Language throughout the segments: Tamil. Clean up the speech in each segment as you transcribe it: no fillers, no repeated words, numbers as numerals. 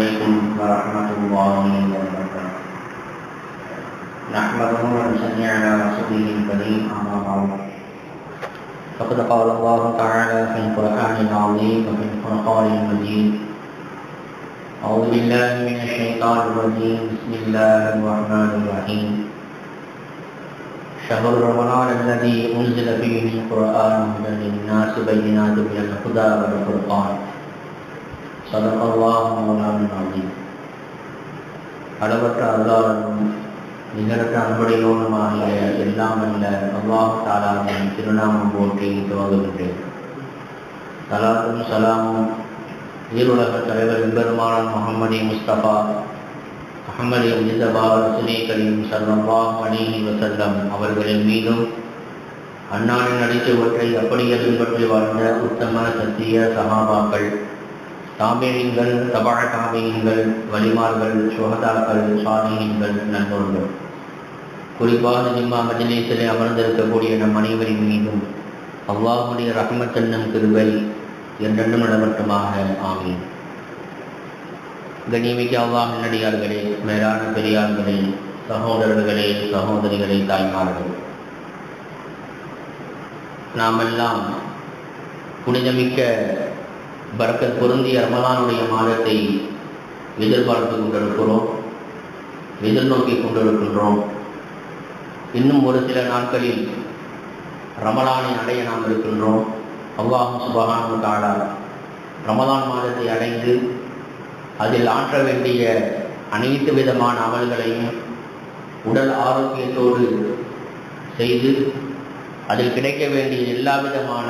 عليكم ورحمة الله وبركاته. نحمده ونصلي على رسوله الكريم أما بعد. فقد قال الله تعالى في القرآن العظيم وفي الفرقان المجيد: أعوذ بالله من الشيطان الرجيم. بسم الله الرحمن الرحيم. شهر رمضان الذي أنزل فيه القرآن هدى للناس بينات من الهدى والفرقان. صدق الله مولانا العظيم. அளவற்ற அல்லாஹ்வும் நிகரற்ற அன்புடையோனுமாகிய எல்லாம் அல்ல அல்லாஹ் தஆலாவின் திருநாமம் போற்றி துவங்குகின்றேன். ஸலாத்தும் ஸலாமும் ஈருலக தலைவர் எம்பெருமானார் முஹம்மது முஸ்தபா முஹம்மது முஜ்தபா ரசூலே கரீம் ஸல்லல்லாஹு அலைஹி வஸல்லம் அவர்களின் மீதும் அன்னாரின் அடிச்சுவற்றை அப்படியே பின்பற்றி வாழ்ந்த உத்தம சத்திய சஹாபாக்கள், தாபீஈன்கள், தபஅ தாபீஈன்கள், வலிமார்கள், சுஹதாக்கள், சாலிஹீன்கள், நண்பர்கள், குறிப்பாக ஜும்மா மஜ்லிஸிலே அமர்ந்திருக்கக்கூடிய நம் அனைவரின் மீதும் அல்லாஹ்வுடைய ரஹ்மத் என்னும் கிருபை என்றென்றும் நிலவட்டுமாக. ஆமீன். கண்ணியமிக்க அல்லாஹ்வின் நல்லடியார்களே, மேலான பெரியார்களே, சகோதரர்களே, சகோதரிகளே, தாய்மார்களே, நாமெல்லாம் புனிதமிக்க பரக்கத் பொருந்திய ரமலானுடைய மாதத்தை எதிர்பார்த்து கொண்டிருக்கிறோம், எதிர்நோக்கி கொண்டிருக்கின்றோம். இன்னும் ஒரு சில நாட்களில் ரமலானை அடைய நாம் இருக்கின்றோம். அல்லாஹ் சுப்ஹானஹு வ தஆலா ரமலான் மாதத்தை அடைந்து அதில் ஆற்ற வேண்டிய அனைத்து விதமான அமல்களையும் உடல் ஆரோக்கியத்தோடு செய்து அதில் கிடைக்க வேண்டிய எல்லா விதமான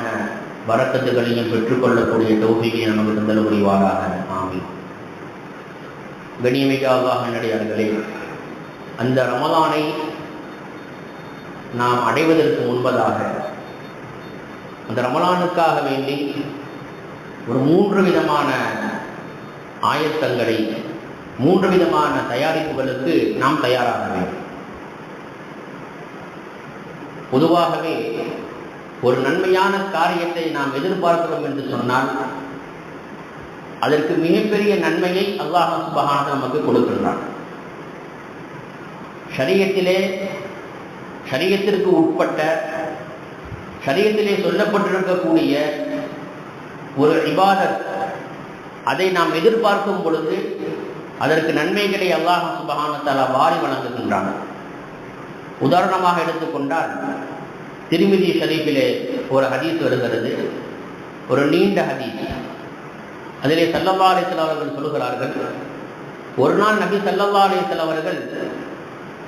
பரக்கத்துகளையும் பெற்றுக்கொள்ளக்கூடிய தௌஃபீகை நமக்கு தந்தல் புரிவாராக. ஆமீன். கண்ணியமிக்க அல்லாஹ்வின் நல்லடியார்களே, அந்த ரமலானை நாம் அடைவதற்கு முன்பதாக அந்த ரமலானுக்காக வேண்டி ஒரு 3 விதமான ஆயத்தங்களை, 3 விதமான தயாரிப்புகளுக்கு நாம் தயாராக வேண்டும். பொதுவாகவே ஒரு நன்மையான காரியத்தை நாம் எதிர்பார்க்கிறோம் என்று சொன்னால் அதற்கு மிகப்பெரிய நன்மையை அல்லாஹ் சுப்ஹானஹு நமக்கு கொடுக்கின்றான். ஷரியத்திற்கு உட்பட்ட, ஷரியத்திலே சொல்லப்பட்டிருக்கக்கூடிய ஒரு இபாதத், அதை நாம் எதிர்பார்க்கும் பொழுது அதற்கு நன்மைகளை அல்லாஹ் சுப்ஹானஹு வ தஆலா வாரி வழங்குகின்றான். உதாரணமாக எடுத்துக்கொண்டால் திர்மிதி ஷரீஃபிலே ஒரு ஹதீஸ் வருகிறது, ஒரு நீண்ட ஹதீஸ். அதிலே ஸல்லல்லாஹு அலைஹி வஸல்லம் அவர்கள் சொல்கிறார்கள், ஒரு நாள் நபி ஸல்லல்லாஹு அலைஹி வஸல்லம் அவர்கள்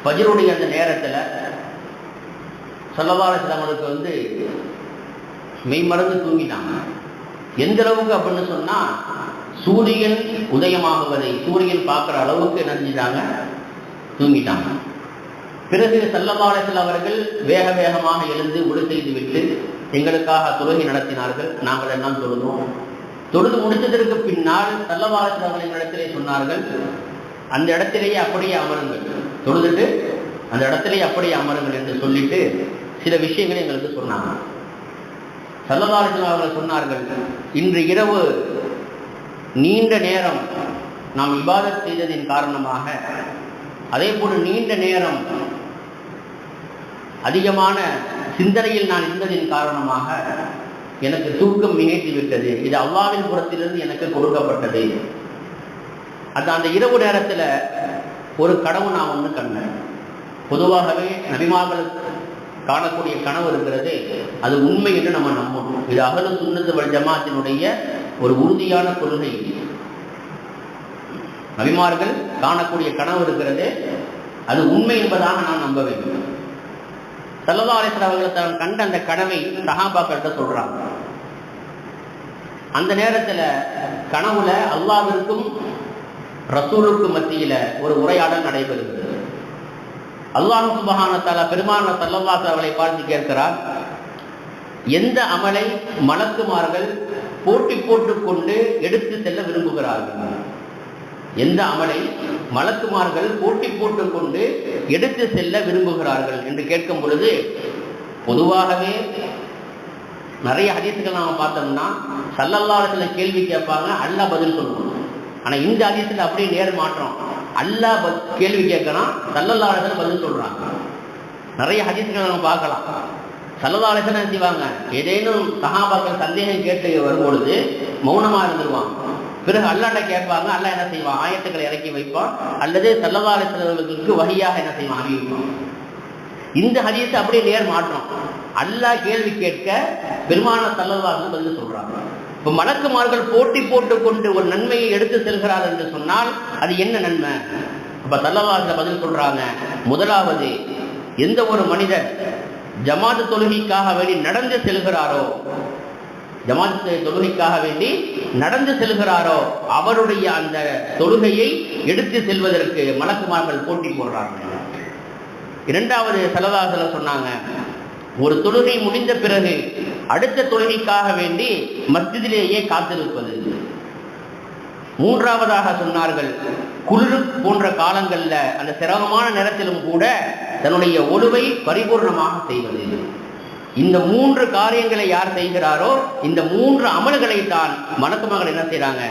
ஃபஜ்ருடைய அந்த நேரத்தில் ஸல்லல்லாஹு அலைஹி வஸல்லம் அவருக்கு மெய்மறந்து தூங்கிட்டாங்க. எந்த அளவுக்கு அப்படின்னு சொன்னால், சூரியன் உதயமாகுவதை சூரியன் பார்க்குற அளவுக்கு நினைஞ்சிட்டாங்க, தூங்கிட்டாங்க. பிறகு ஸல்லல்லாஹு அலைஹி வஸல்லம் அவர்கள் வேக வேகமாக எழுந்து உடு செய்து விட்டு எங்களுக்காக தொழுகை நடத்தினார்கள். நாங்கள் எல்லாம் தொழுது முடித்ததற்கு பின்னால் ஸல்லல்லாஹு அலைஹி வஸல்லம் எங்களிடத்திலே சொன்னார்கள், அந்த இடத்திலேயே அப்படியே அமருங்கள், தொழுதுட்டு அந்த இடத்திலேயே அப்படியே அமருங்கள் என்று சொல்லிட்டு சில விஷயங்களை எங்களுக்கு சொன்னாங்க. ஸல்லல்லாஹு அலைஹி வஸல்லம் அவர்கள் சொன்னார்கள், இன்று இரவு நீண்ட நேரம் நாம் இபாதத் செய்ததின் காரணமாக, அதே போல நீண்ட நேரம் அதிகமான சிந்தனையில் நான் இருந்ததின் காரணமாக எனக்கு தூக்கம் மிகைத்து விட்டது. இது அல்லாஹ்வின் புறத்திலிருந்து எனக்கு கொடுக்கப்பட்டது. அந்த இரவு நேரத்தில் ஒரு கனவு நான் கண்டேன். பொதுவாகவே நபிமார்களுக்கு காணக்கூடிய கனவு இருக்கிறது, அது உண்மை என்று நம்ம நம்பணும். இது அஹ்லு சுன்னத் வல் ஜமாஅத்தினுடைய ஒரு உறுதியான கொள்கை. நபிமார்கள் காணக்கூடிய கனவு இருக்கிறது, அது உண்மை என்பதாக நான் நம்ப வேண்டும். ஸல்லல்லாஹு அலைஹி வஸல்லம் அவர்கள் தான் கண்ட அந்த கனவை சஹாபாக்கள்கிட்ட சொல்றாங்க. அந்த நேரத்தில் கனவுல அல்லாஹ்விற்கும் ரசூலுக்கும் மத்தியில ஒரு உரையாடல் நடைபெறுகிறது. அல்லாஹ் சுப்ஹானஹு வ தஆலா பெருமானார் ஸல்லல்லாஹு அலைஹி வஸல்லம் பார்த்து கேட்கிறார், எந்த அமலை மலக்குமார்கள் போட்டி போட்டுக்கொண்டு எடுத்து செல்ல விரும்புகிறார்கள்? எந்த அமலை மலக்குமார்கள் போட்டி போட்டுக்கொண்டு எடுத்து செல்ல விரும்புகிறார்கள் என்று கேட்கும் பொழுது, பொதுவாகவே நிறைய ஹதீஸ்கள் நாம பார்த்தோம்னா ஸல்லல்லாஹு அலைஹி வஸல்லம் கேள்வி கேட்பாங்க, அல்லாஹ் பதில் சொல்லுவாங்க. ஆனா இந்த ஹதீஸ்ல அப்படியே நேர் மாற்றம். அல்லாஹ் கேள்வி கேட்கறான், ஸல்லல்லாஹு அலைஹி வஸல்லம் பதில் சொல்றாங்க. நிறைய ஹதீஸ்களை நம்ம பார்க்கலாம். ஸல்லல்லாஹு அலைஹி வஸல்லம் செய்வாங்க, ஏதேனும் சஹாபாக்கள் சந்தேகம் கேட்டு வரும்பொழுது மௌனமா இருந்துருவாங்க. பிறகு அல்லாஹ்ட்ட கேட்பாங்க, அல்லாஹ் என்ன செய்வான், ஆயத்துக்களை இறக்கி வைப்பான், அல்லது ஸல்லல்லாஹு அலைஹி வஸல்லம் வஹியாக என்ன செய்வான், அறிவிப்பான். இந்த ஹதீஸ் அப்படியே நேர் மாற்றம். அல்லாஹ் கேள்வி கேட்க பெருமானார் ஸல்லல்லாஹு அலைஹி வஸல்லம் பதில் சொல்றாங்க. இப்ப மலக்குமார்கள் போட்டி போட்டுக் கொண்டு ஒரு நன்மையை எடுத்து செல்கிறார் என்று சொன்னால் அது என்ன நன்மை? அப்ப ஸல்லல்லாஹு அலைஹி வஸல்லம் பதில் சொல்றாங்க, முதலாவது, எந்த ஒரு மனிதர் ஜமாத் தொழுகைக்காக வேண்டி நடந்து செல்கிறாரோ, ஜமாத் தொழுகைக்காக வேண்டி நடந்து செல்கிறாரோ அவருடைய அந்த தொழுகையை எடுத்து செல்வதற்கு மலக்குமார்கள் போட்டி போடுறாங்க. இரண்டாவது ஸல்லல்லாஹு அலைஹி வஸல்லம் சொன்னாங்க, ஒரு தொழுகை முடிந்த பிறகு அடுத்த தொழுகைக்காக வேண்டி மஸ்ஜிதிலேயே காத்திருப்பது. மூன்றாவதாக சொன்னார்கள், குளிர் போன்ற காலங்கள்ல அந்த சிரமமான நேரத்திலும் கூட தன்னுடைய ஒழுவை பரிபூர்ணமாக செய்வது. இந்த மூன்று காரியங்களை யார் செய்கிறாரோ இந்த மூன்று அமல்களை தான் மலக்குமார்கள் என்ன செய்யறாங்க,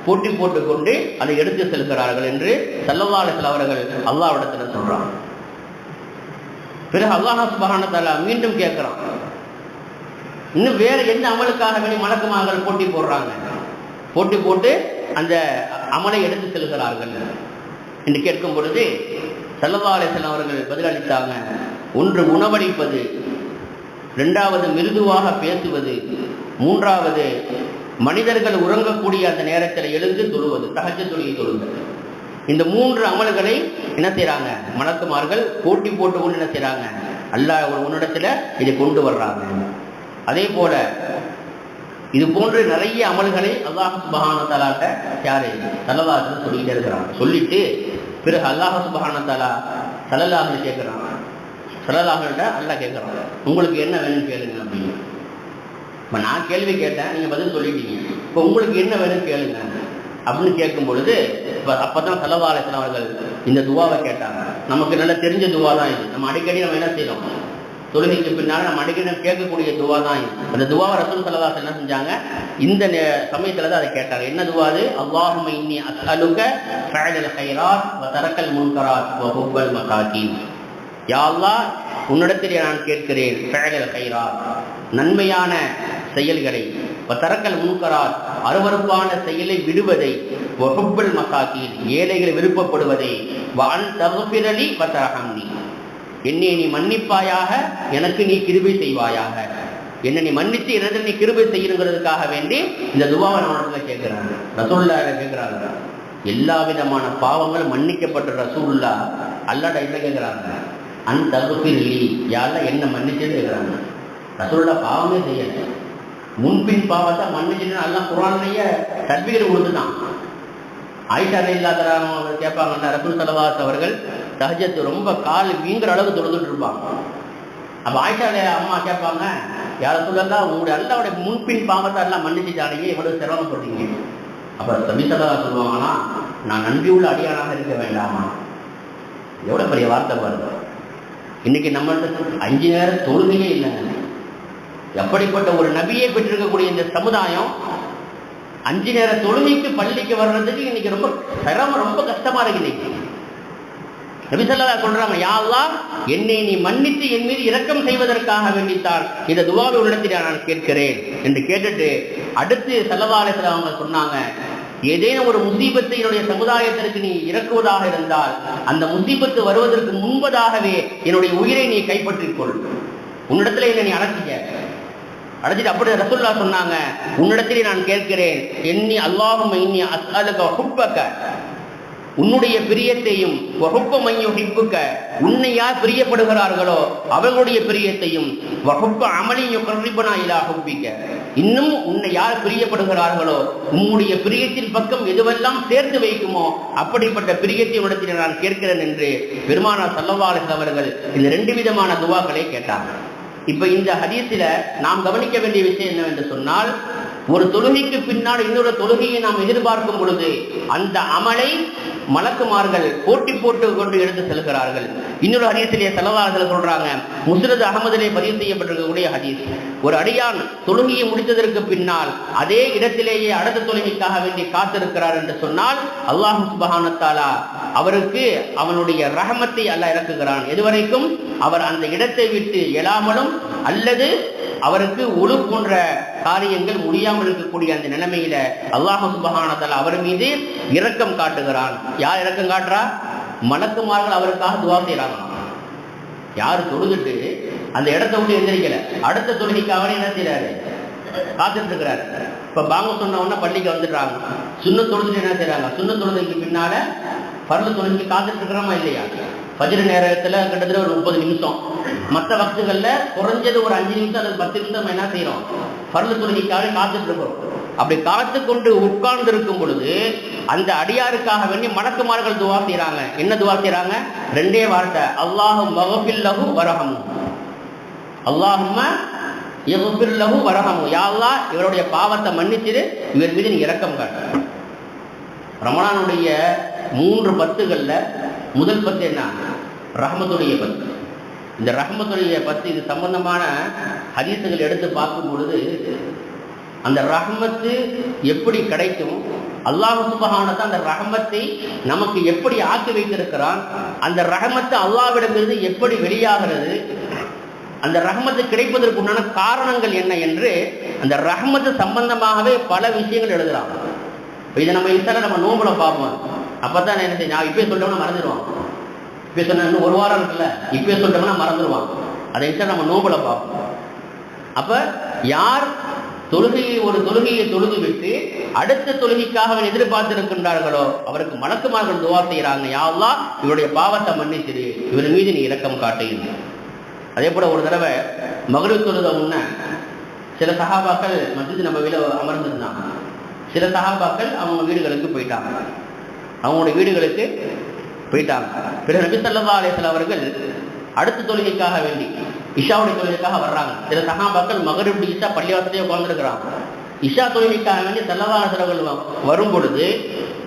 போட்டி போட்டுக் கொண்டு அதை எடுத்து செல்கிறார்கள் என்று ஸல்லல்லாஹு அலைஹி வஸல்லம் அவர்கள் அல்லாஹ்விடத்தில் சொல்றாங்க. பிறகு அல்லாஹ் சுப்ஹானஹு வ தஆலா மீண்டும் கேட்கிறான், இன்னும் வேற எந்த அமலுக்காக வேண்டி மலக்குமார்கள் போட்டி போடுறாங்க? போட்டி போட்டு அந்த அமலை எடுத்து செல்கிறார்கள் என்று கேட்கும் பொழுது ஸல்லல்லாஹு அலைஹி வஸல்லம் அவர்கள் பதிலளித்தாங்க, ஒன்று உணவளிப்பது, இரண்டாவது மிருதுவாக பேசுவது, மூன்றாவது மனிதர்கள் உறங்கக்கூடிய அந்த நேரத்தில் எழுந்து தொழுவது, தஹஜ்ஜுத் தொழுகை தொழுவது. இந்த மூன்று அமல்களை என்ன செய்யறாங்க, மலக்குமார்கள் போட்டி போட்டு கொண்டு என்ன செய்யறாங்க, அல்லாஹ் உன்னிடத்துல இதை கொண்டு வர்றாங்க. அதே போல இது போன்று நிறைய அமல்களை அல்லாஹ் சுப்ஹானஹு வ தஆலா யாரு ஸல்லல்லாஹு அலைஹி வஸல்லம் சொல்லிட்டே இருக்கிறாங்க. சொல்லிட்டு பிறகு அல்லாஹ் சுப்ஹானஹு வ தஆலா ஸல்லல்லாஹு அலைஹி கேட்கிறான், ஸல்லல்லாஹு அலைஹி அல்லாஹ் கேட்கிறான், உங்களுக்கு என்ன வேணும்னு கேளுங்க அப்படின்னு. இப்போ நான் கேள்வி கேட்டேன், நீங்க பதில் சொல்லிட்டீங்க, இப்போ உங்களுக்கு என்ன வேணும்னு கேளுங்க அப்படின்னு கேட்கும் பொழுது அப்பதான் ஸல்லல்லாஹு அலைஹி வஸல்லம் அவர்கள் இந்த துவாவை கேட்டாங்க. நமக்கு நல்லா தெரிஞ்ச துவா தான் இது. நம்ம அடிக்கடி நம்ம என்ன செய்யறோம், தொழுகைக்கு பின்னால் நம்ம அடிக்கடி கேட்கக்கூடிய துவா தான் இது. அந்த துவாவை ரசூல் ஸல்லல்லாஹு அலைஹி வஸல்லம் என்ன செஞ்சாங்க, இந்த சமயத்துல தான் அதை கேட்டாங்க. என்ன துவா அது? அல்லாஹும்ம இன்னி அஸ்அலுக ஃபஅலல் கைராத் வ தரக்கல் முன்கராத் வ ஹுப்பல் மசாகீன். யா அல்லாஹ், உன்னிடத்தில் நான் கேட்கிறேன், ஃபஅலல் கைராத், நன்மையான செயல்களை, வ தரக்கல் முன்கராத், அருவருப்பான செயலை விடுவதை, வ ஹுப்பல் மசாகீன், ஏழைகளை விருப்பப்படுவதை, வ அன் தக்ஃபிரலி வ தர்ஹம்னி, என்னை நீ மன்னிப்பாயாக, எனக்கு நீ கிருபை செய்வாயாக. என்னை நீ மன்னித்து எனக்கு நீ கிருபை செய்யணுங்கிறதுக்காக வேண்டி இந்த துவாவை நம்ம கேட்கிறாங்க. ரசூலுல்லாஹ் கேட்கிறாங்க, எல்லா விதமான பாவங்களும் மன்னிக்கப்பட்ட ரசூலுல்லாஹ் அல்லாஹ்ட்ட என்ன கேட்கிறாங்க, அன் தக்ஃபிர்லி, யா அல்லாஹ் என்ன மன்னிச்சுன்னு கேட்கிறாங்க. ரசூலுல்லாஹ் பாவமே செய்யல, முன்பின் பாவத்தை மன்னிச்சுன்னு அல்லாஹ் குர்ஆன்லயே சர்டிஃபிகேட் கொடுத்துட்டான். ஆயிஷா ரலியல்லாஹு அன்ஹா கேட்பாங்க, ரசூல் ஸல்லல்லாஹு அலைஹி அவர்கள் தஹஜ்ஜத் ரொம்ப கால் வீங்குற அளவுக்கு தொழுதுட்டு இருப்பாங்க. அப்போ ஆயிஷா அம்மா கேட்பாங்க, யா ரசூலல்லாஹ், உங்களுடைய அல்லாஹ்வுடைய முன்பின் பாவத்தை எல்லாம் மன்னிச்சுட்டானே, எவ்வளவு சிரமப்படுறீங்க? அப்போ நபி ஸல்லல்லாஹு அலைஹி சொல்லுவாங்கன்னா, நான் நன்றி உள்ள அடியானாக இருக்க வேண்டாமா? எவ்வளவு பெரிய வார்த்தை பாருங்க. இன்னைக்கு நம்மளுக்கு 5 நேரம் தொழுகையே இல்லைங்க. எப்படிப்பட்ட ஒரு நபியை பெற்றிருக்கக்கூடிய இந்த சமுதாயம் 5 நேர தொழுகைக்கு பள்ளிக்கு வர்றதுக்கு இன்னைக்கு ரொம்ப சிரமம், ரொம்ப கஷ்டமா இருக்கு. இன்னைக்கு நபி ஸல்லல்லாஹு அலைஹி சொல்றாங்க, யா அல்லாஹ், என்னை நீ மன்னித்து என் மீது இரக்கம் செய்வதற்காக வேண்டித்தான் இந்த துஆவை உன்னிடத்தில் நான் கேட்கிறேன் என்று கேட்டுட்டு அடுத்து ஸல்லல்லாஹு அலைஹி வஸல்லம் அவங்க சொன்னாங்க, ஏதேனும் ஒரு முசீபத்தை என்னுடைய சமுதாயத்திற்கு நீ இறக்குவதாக இருந்தால் அந்த முசீபத்து வருவதற்கு முன்பதாகவே என்னுடைய உயிரை நீ கைப்பற்றிக் கொள், உன்னிடத்துல என்னை நீ அடைச்சிட்டு அப்படி ரசூலுல்லாஹ் சொன்னாங்க, உன்னிடத்திலே நான் கேட்கிறேன், என்னி அல்லாஹும்ம இன்னி அஸ்அலுக ஹுப்பக, உன்னுடைய பிரியத்தையும், வஹுப்ப மன் யுஹிப்புக, உன்னை யார் பிரியப்படுகிறார்களோ அவர்களுடைய பிரியத்தையும், வஹுப்ப அமலின் யுகர்ரிபுனா இலா ஹுப்பிக, இன்னும் உன்னை யார் பிரியப்படுகிறார்களோ உன்னுடைய பிரியத்தின் பக்கம் எதுவெல்லாம் சேர்த்து வைக்குமோ அப்படிப்பட்ட பிரியத்தை உன்னிடத்தில் நான் கேட்கிறேன் என்று பெருமானார் ஸல்லல்லாஹு அலைஹி வஸல்லம் அவர்கள் இந்த 2 விதமான துஆக்களை கேட்டாங்க. இப்ப இந்த ஹதீஸில நாம் கவனிக்க வேண்டிய விஷயம் என்னவென்று சொன்னால், ஒரு தொழுகைக்கு பின்னால் இன்னொரு தொழுகையை நாம் எதிர்பார்க்கும் பொழுது அந்த அமலை மலக்குமார்கள் போட்டி போட்டு கொண்டு எடுத்து செல்கிறார்கள். இன்னொரு ஹதீஸிலே ஸல்லல்லாஹு சொல்றாங்க, முஸ்னத் அஹ்மதிலே பதிவு செய்யப்பட்டிருக்கக்கூடிய ஹதீஸ், ஒரு அடியான் தொழுகையை முடித்ததற்கு பின்னால் அதே இடத்திலேயே அடுத்த தொழுகைக்காக வேண்டி காத்திருக்கிறார் என்று சொன்னால் அல்லாஹ் சுப்ஹானஹு வ தஆலா அவருக்கு அவனுடைய ரஹமத்தை அல்லாஹ் இறக்குகிறான். எதுவரைக்கும் அவர் அந்த இடத்தை விட்டு எழாமலும் அல்லது அவருக்கு ஒழு போன்ற காரியங்கள் முடியாமல் இருக்கக்கூடிய அந்த நிலைமையில அல்லாஹ் சுப்ஹானஹு வ தஆலா அவர் மீது இரக்கம் காட்டுகிறான். யார் இரக்கம் காட்டுறா? மலக்குமார்கள் அவருக்காக துஆ செய்றாங்க. யார் தொழுதுட்டு அந்த இடத்தை விட்டு எந்திரிக்கல, அடுத்த தொழுகைக்காக என்ன செய்யறாரு? காத்துட்டு இருக்கிறாரு. இப்ப பாங்க சொன்ன உடனே பள்ளிக்கு வந்துடுறாங்க. சுன்னத் தொழுதுட்டு என்ன செய்யறாங்க? சுன்னத் தொழுகைக்கு பின்னால ஃபர்து தொழுகைக்கு காத்துட்டு இருக்கிறோமா இல்லையா? ஃபஜ்ர் நேரத்துல கிட்டத்தட்ட ஒரு 30 நிமிஷம், மற்ற வக்துகள்ல குறைஞ்சது ஒரு 5 நிமிஷம் அல்லது 10 நிமிஷம் என்ன செய்யறோம்? ஃபர்து தொழுகைக்காக காத்துட்டு இருக்கிறோம். அப்படி காத்து கொண்டு உட்கார்ந்து இருக்கும் பொழுது அந்த அடியாருக்காக வேண்டி மலக்குமார்கள் துஆ செய்றாங்க. என்ன துஆ செய்றாங்க? ரெண்டே வார்த்தை, அல்லாஹும்ம மக்ஃபிர் லஹு வரஹமு, அல்லாஹும்ம யக்ஃபிர் லஹு வரஹமு, யா அல்லாஹ் இவருடைய பாவத்தை மன்னிச்சிடு, இவர் மீது நீ இரக்கம் காட்டு. ரமலானுடைய 3 பத்துகள்ல முதல் பத்து என்ன? ரஹ்மத்துடைய பத்து. இந்த ரஹ்மத்துடைய பத்து இது சம்பந்தமான ஹதீஸுகள் எடுத்து பார்க்கும் பொழுது அந்த ரஹ்மத்து எப்படி கிடைக்கும், அல்லாஹ் சுப்ஹானஹு வ தஆலா அந்த ரஹ்மத்தை நமக்கு எப்படி ஆக்கி வைத்திருக்கிறான், அந்த ரஹ்மத்து அல்லாஹ்விடமிருந்து எப்படி வெளியாகிறது, அந்த ரஹ்மத்து கிடைப்பதற்கு உண்டான காரணங்கள் என்ன என்று அந்த ரஹ்மத்து சம்பந்தமாகவே பல விஷயங்கள் எழுதுறாங்க. இதை நம்ம இன்ஷால்லா நம்ம நோம்புல பார்ப்போம். அப்பதான் என்ன செய்ய, நான் இப்பயே சொல்லிட்டோம்னா மறந்துடுவான். இப்பயே சொன்ன இன்னும் 1 வாரம் இருக்குல்ல, இப்பயே சொல்லிட்டோம்னா மறந்துடுவான். அதை இன்ஷால்லா நம்ம நோம்புல பார்ப்போம். அப்ப யார் ஒரு தொழுகையை தொழுது விட்டு அடுத்த தொழுகைக்காக எதிர்பார்த்திருக்கின்றார்களோ அவருக்கு மலக்குமார்கள் துஆ செய்யறாங்க, யா அல்லாஹ் இவருடைய பாவத்தை மன்னிச்சிடு, இவர் மீது நீ இரக்கம் காட்டு. அதே போல ஒரு தடவை மக்ரிப் தொழுத முன்ன சில சஹாபாக்கள் மஸ்ஜித் நபவியில அமர்ந்திருந்தாங்க. சில சஹாபாக்கள் அவங்க வீடுகளுக்கு போயிட்டாங்க. அவங்களுடைய வீடுகளுக்கு போயிட்டாங்க. பிறகு நபி ஸல்லல்லாஹு அலைஹி வஸல்லம் அவர்கள் அடுத்த தொழுகைக்காக வேண்டி இஷாவுடைய தொழுகைக்காக வர்றாங்க. சில சஹாபாக்கள் மக்ரிப் இஷா பள்ளிவாசலே உட்கார்ந்துருக்கிறாங்க. இஷா தொழுகைக்காக வேண்டி ஸல்லல்லாஹு அலைஹி வஸல்லம் வரும் பொழுது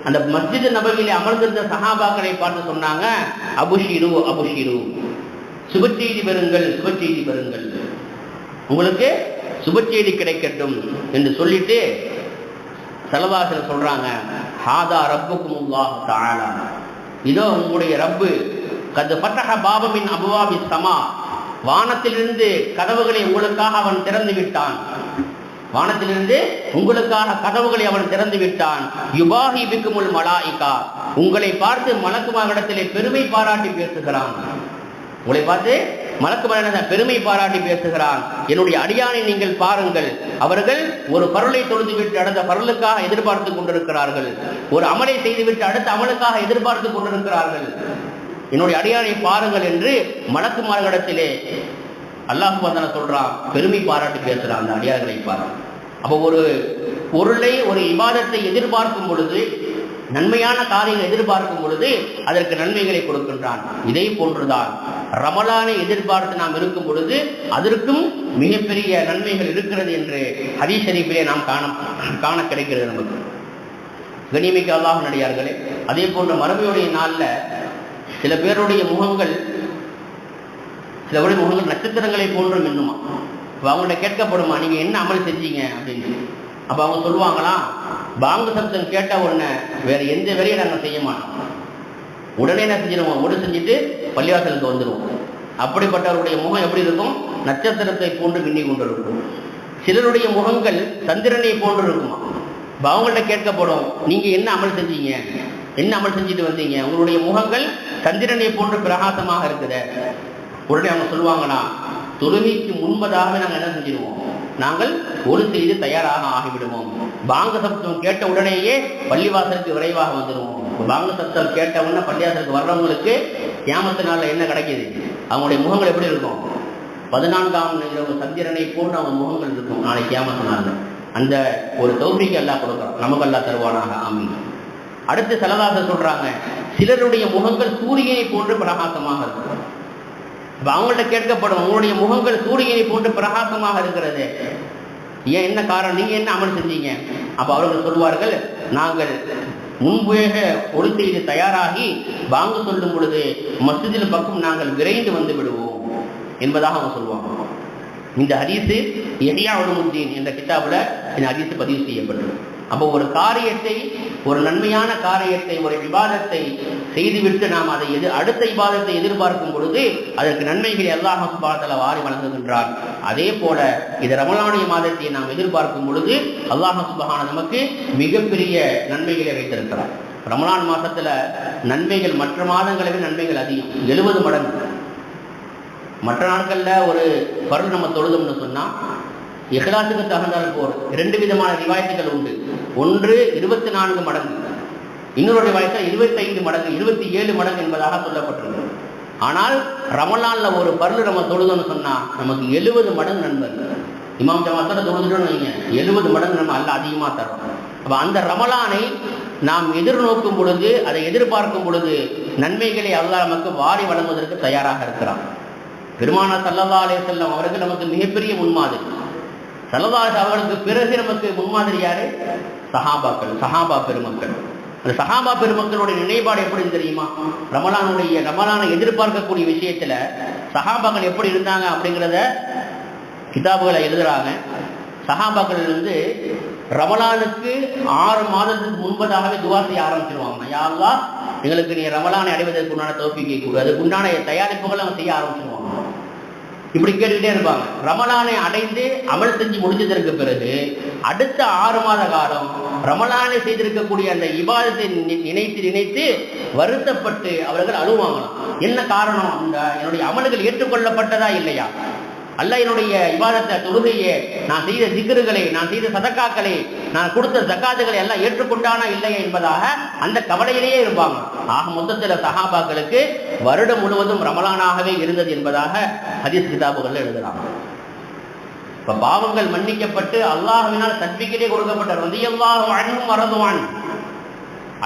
அந்த மஸ்ஜித் நபவியிலே அமர்ந்திருந்த சஹாபாக்களை பார்த்து சொன்னாங்க, அபுஷிரு அபுஷிரு, சுபச்செய்தி பெறுங்கள், சுபச்செய்தி பெறுங்கள், உங்களுக்கு சுபச்செய்தி கிடைக்கட்டும் என்று சொல்லிட்டு ஸல்லல்லாஹு அலைஹி வஸல்லம் சொல்றாங்க, ஹாதா ரப்புக்குமுல்லாஹு தஆலா, இதோ உங்களுடைய ரப்பு, கத் ஃபதஹ பாப மின் அப்வாபிஸ் ஸமா, வானத்திலிருந்து கதவுகளை உங்களுக்காக அவன் திறந்து விட்டான், வானத்திலிருந்து உங்களுக்காக கதவுகளை அவன் திறந்து விட்டான். யுபாஹி பிக்குமுல் மலாயிகா, உங்களை பார்த்து மலக்குமார்களிடத்திலே பெருமை பாராட்டி பேசுகிறான். உங்களை பார்த்து மலக்குமார்கள் பெருமை பாராட்டி பேசுகிறான். என்னுடைய அடியானை நீங்கள் பாருங்கள், அவர்கள் ஒரு பருளை தொழுதுவிட்டு அடுத்த பருளுக்காக எதிர்பார்த்து கொண்டிருக்கிறார்கள், ஒரு அமலை செய்துவிட்டு அடுத்த அமலுக்காக எதிர்பார்த்து கொண்டிருக்கிறார்கள், என்னுடைய அடியானை பாருங்கள் என்று மலக்குமார்களிடத்திலே அல்லாஹ் சுப்ஹானஹு வ தஆலா சொல்றான், பெருமை பாராட்டி பேசுறான் அந்த அடியார்களை பாருங்கள். அப்போ ஒரு பொருளை ஒரு இபாதத்தை எதிர்பார்க்கும் பொழுது, நன்மையான காரியங்களை எதிர்பார்க்கும் பொழுது அதற்கு நன்மைகளை கொடுக்கின்றான். இதே போன்றுதான் ரமலானை எதிர்பார்த்து நாம் இருக்கும் பொழுது அதற்கும் மிகப்பெரிய நன்மைகள் இருக்கிறது என்று ஹதீஸ் ஷரீஃபிலே நாம் காண கிடைக்கிறது நமக்கு. கண்ணியமிக்க அல்லாஹ் நடிகார்களே, அதே போன்ற மறுமையுடைய நாளில் சில பேருடைய முகங்கள் நட்சத்திரங்களை போன்று மின்னுமா. அவங்கள்ட்ட கேட்கப்படுமா, நீங்க என்ன அமல் செஞ்சீங்க அப்படின்னு. அப்ப அவங்க சொல்லுவாங்களாம், பாங்கு சப்தம் கேட்ட உடனே வேற எந்த வேலையும் நாங்கள் செய்ய மாட்டோம், உடனே என்ன செஞ்சிருவோம், ஒடு செஞ்சுட்டு பள்ளிவாசலுக்கு வந்துடுவோம். அப்படிப்பட்டவருடைய முகம் எப்படி இருக்கும்? நட்சத்திரத்தை போன்று மின்னி கொண்டிருக்கும். சிலருடைய முகங்கள் சந்திரனை போன்று இருக்குமா. அவங்கள்ட்ட கேட்கப்படும், நீங்க என்ன அமல் செஞ்சீங்க, என்ன அமல் செஞ்சுட்டு வந்தீங்க, உங்களுடைய முகங்கள் சந்திரனை போன்று பிரகாசமாக இருக்குது. உடனே அவங்க சொல்லுவாங்கன்னா, தொழுகைக்கு முன்பதாகவே நாங்கள் என்ன செஞ்சிருவோம், நாங்கள் ஒரு செய்து தயாராக ஆகிவிடுவோம். பாங்க சப்தம் கேட்ட உடனேயே பள்ளிவாசலுக்கு விரைவாக வந்துடுவோம். பாங்க சப்தம் கேட்ட உடனே பள்ளிவாசலுக்கு வர்றவங்களுக்கு கியாமத்து நாளில் என்ன கிடைக்கிது, அவங்களுடைய முகங்கள் எப்படி இருக்கும்? 14ஆம் இரவு சந்திரனை போன்று அவங்க முகங்கள் இருக்கும் நாளை கியாமத்து நாளில். அந்த ஒரு தௌஃபீக் அல்லாஹ் கொடுக்குறோம், நமக்கு அல்லாஹ் தருவானாக, ஆமீன். அடுத்து ஸல்லல்லாஹு சொல்றாங்க, சிலருடைய முகங்கள் சூரியனை போன்று பிரகாசமாக இருக்கும். அவங்கள்ட்ட கேட்கப்படும், உங்களுடைய முகங்கள் சூரியனை போன்று பிரகாசமாக இருக்கிறது, ஏன், என்ன காரணம், நீங்க என்ன அமல் செஞ்சீங்க? அப்ப அவர்கள் சொல்வார்கள், நாங்கள் முன்பேக ஒளி செய்து தயாராகி வாங்க சொல்லும் பொழுது மஸ்ஜிதில் பக்கம் நாங்கள் விரைந்து வந்து விடுவோம் என்பதாக அவங்க சொல்லுவாங்க. இந்த ஹதீஸ் இஹ்யா உலூமுத்தீன் என்ற கிதாபுல இந்த ஹதீஸ் பதிவு செய்யப்பட்டது. அப்போ ஒரு காரியத்தை, ஒரு நன்மையான காரியத்தை, ஒரு இபாதத்தை செய்துவிட்டு நாம் அதை அடுத்த இபாதத்தை எதிர்பார்க்கும் பொழுது அதற்கு நன்மைகளை அல்லாஹ் சுப்ஹானஹு வ தஆலா வாரி வழங்குகின்றார். அதே போல இது ரமலானுடைய மாதத்தை நாம் எதிர்பார்க்கும் பொழுது அல்லாஹ் சுப்ஹானஹு நமக்கு மிகப்பெரிய நன்மைகளை வைத்திருக்கிறார். ரமலான் மாதத்துல நன்மைகள் மற்ற மாதங்களை விட நன்மைகள் அதிகம், 70 மடங்கு. மற்ற நாட்கள்ல ஒரு பருள் நம்ம தொழுதோம்னு சொன்னா இஹ்லாஸுக்கு தகுந்தால் போர் 2 விதமான ரிவாயத்துகள் உண்டு. ஒன்று 24 மடங்கு, இன்னொரு ரிவாயத்தில் 25 மடங்கு, 27 மடங்கு என்பதாக சொல்லப்பட்டிருக்கு. ஆனால் ரமலான்ல ஒரு பருள் நம்ம தொழுதோம்னு சொன்னா நமக்கு 70 மடங்கு நண்பர். இமாம் ஜமாத்தோட தொழுதுட்டோம்னு வைங்க, 70 மடங்கு நம்ம அல்ல அதிகமாக தரோம். அப்போ அந்த ரமலானை நாம் எதிர்நோக்கும் பொழுது, அதை எதிர்பார்க்கும் பொழுது நன்மைகளை அல்லாஹ் நமக்கு வாரி வழங்குவதற்கு தயாராக இருக்கிறான். பெருமானார் ஸல்லல்லாஹு அலைஹி வஸல்லம் அவர்கள் நமக்கு மிகப்பெரிய முன்மாதிரி. ஸல்லல்லாஹு அவர்களுக்கு பிறகு நமக்கு முன்மாதிரி யாரு? சஹாபாக்கள், சஹாபா பெருமக்கள். அந்த சஹாபா பெருமக்களுடைய நினைப்பாடு எப்படி தெரியுமா? ரமலானை எதிர்பார்க்கக்கூடிய விஷயத்துல சஹாபாக்கள் எப்படி இருந்தாங்க அப்படிங்கிறத கிதாபுகளை எழுதுறாங்க. சஹாபாக்கள் ரமலானுக்கு 6 மாதத்துக்கு முன்பதாகவே துவா செய்ய ஆரம்பிச்சிருவாங்க. யா அல்லாஹ், எங்களுக்கு நீ ரமலானை அடைவதற்கு உண்டான தௌஃபீக்கை கொடு, அதுக்கு உண்டான தயாரிப்புகளை அவங்க செய்ய ஆரம்பிச்சிருவாங்க. இப்படி கேட்டுக்கிட்டே இருப்பாங்க. ரமலானை அடைந்து அமல் செஞ்சு முடிஞ்சதற்கு பிறகு அடுத்த 6 மாத காலம் ரமலானை செய்திருக்கக்கூடிய அந்த இபாதத்தை நினைத்து நினைத்து வருத்தப்பட்டு அவர்கள் அழுவாங்களாம். என்ன காரணம்? என்னுடைய அமல்கள் ஏற்றுக்கொள்ளப்பட்டதா இல்லையா? அல்லாஹ் என்னுடைய இபாதத்தை, தொழுகையை, நான் செய்த திக்ருகளை, நான் செய்த சதக்காக்களை, நான் கொடுத்த ஜக்காத்துகளை எல்லாம் ஏற்றுக்கொண்டானா இல்லையா என்பதாக அந்த கவலையிலேயே இருப்பாங்க. ஆக மொத்தத்தில் சஹாபாக்களுக்கு வருடம் முழுவதும் ரமலானாகவே இருந்தது என்பதாக ஹதீஸ் கிதாபுகள் எழுதுறாங்க. இப்ப பாவங்கள் மன்னிக்கப்பட்டு அல்லாஹ்வினால் சர்டிபிகேட்டே கொடுக்கப்பட்ட ரலியல்லாஹு அன்ஹும் வரதுவான்,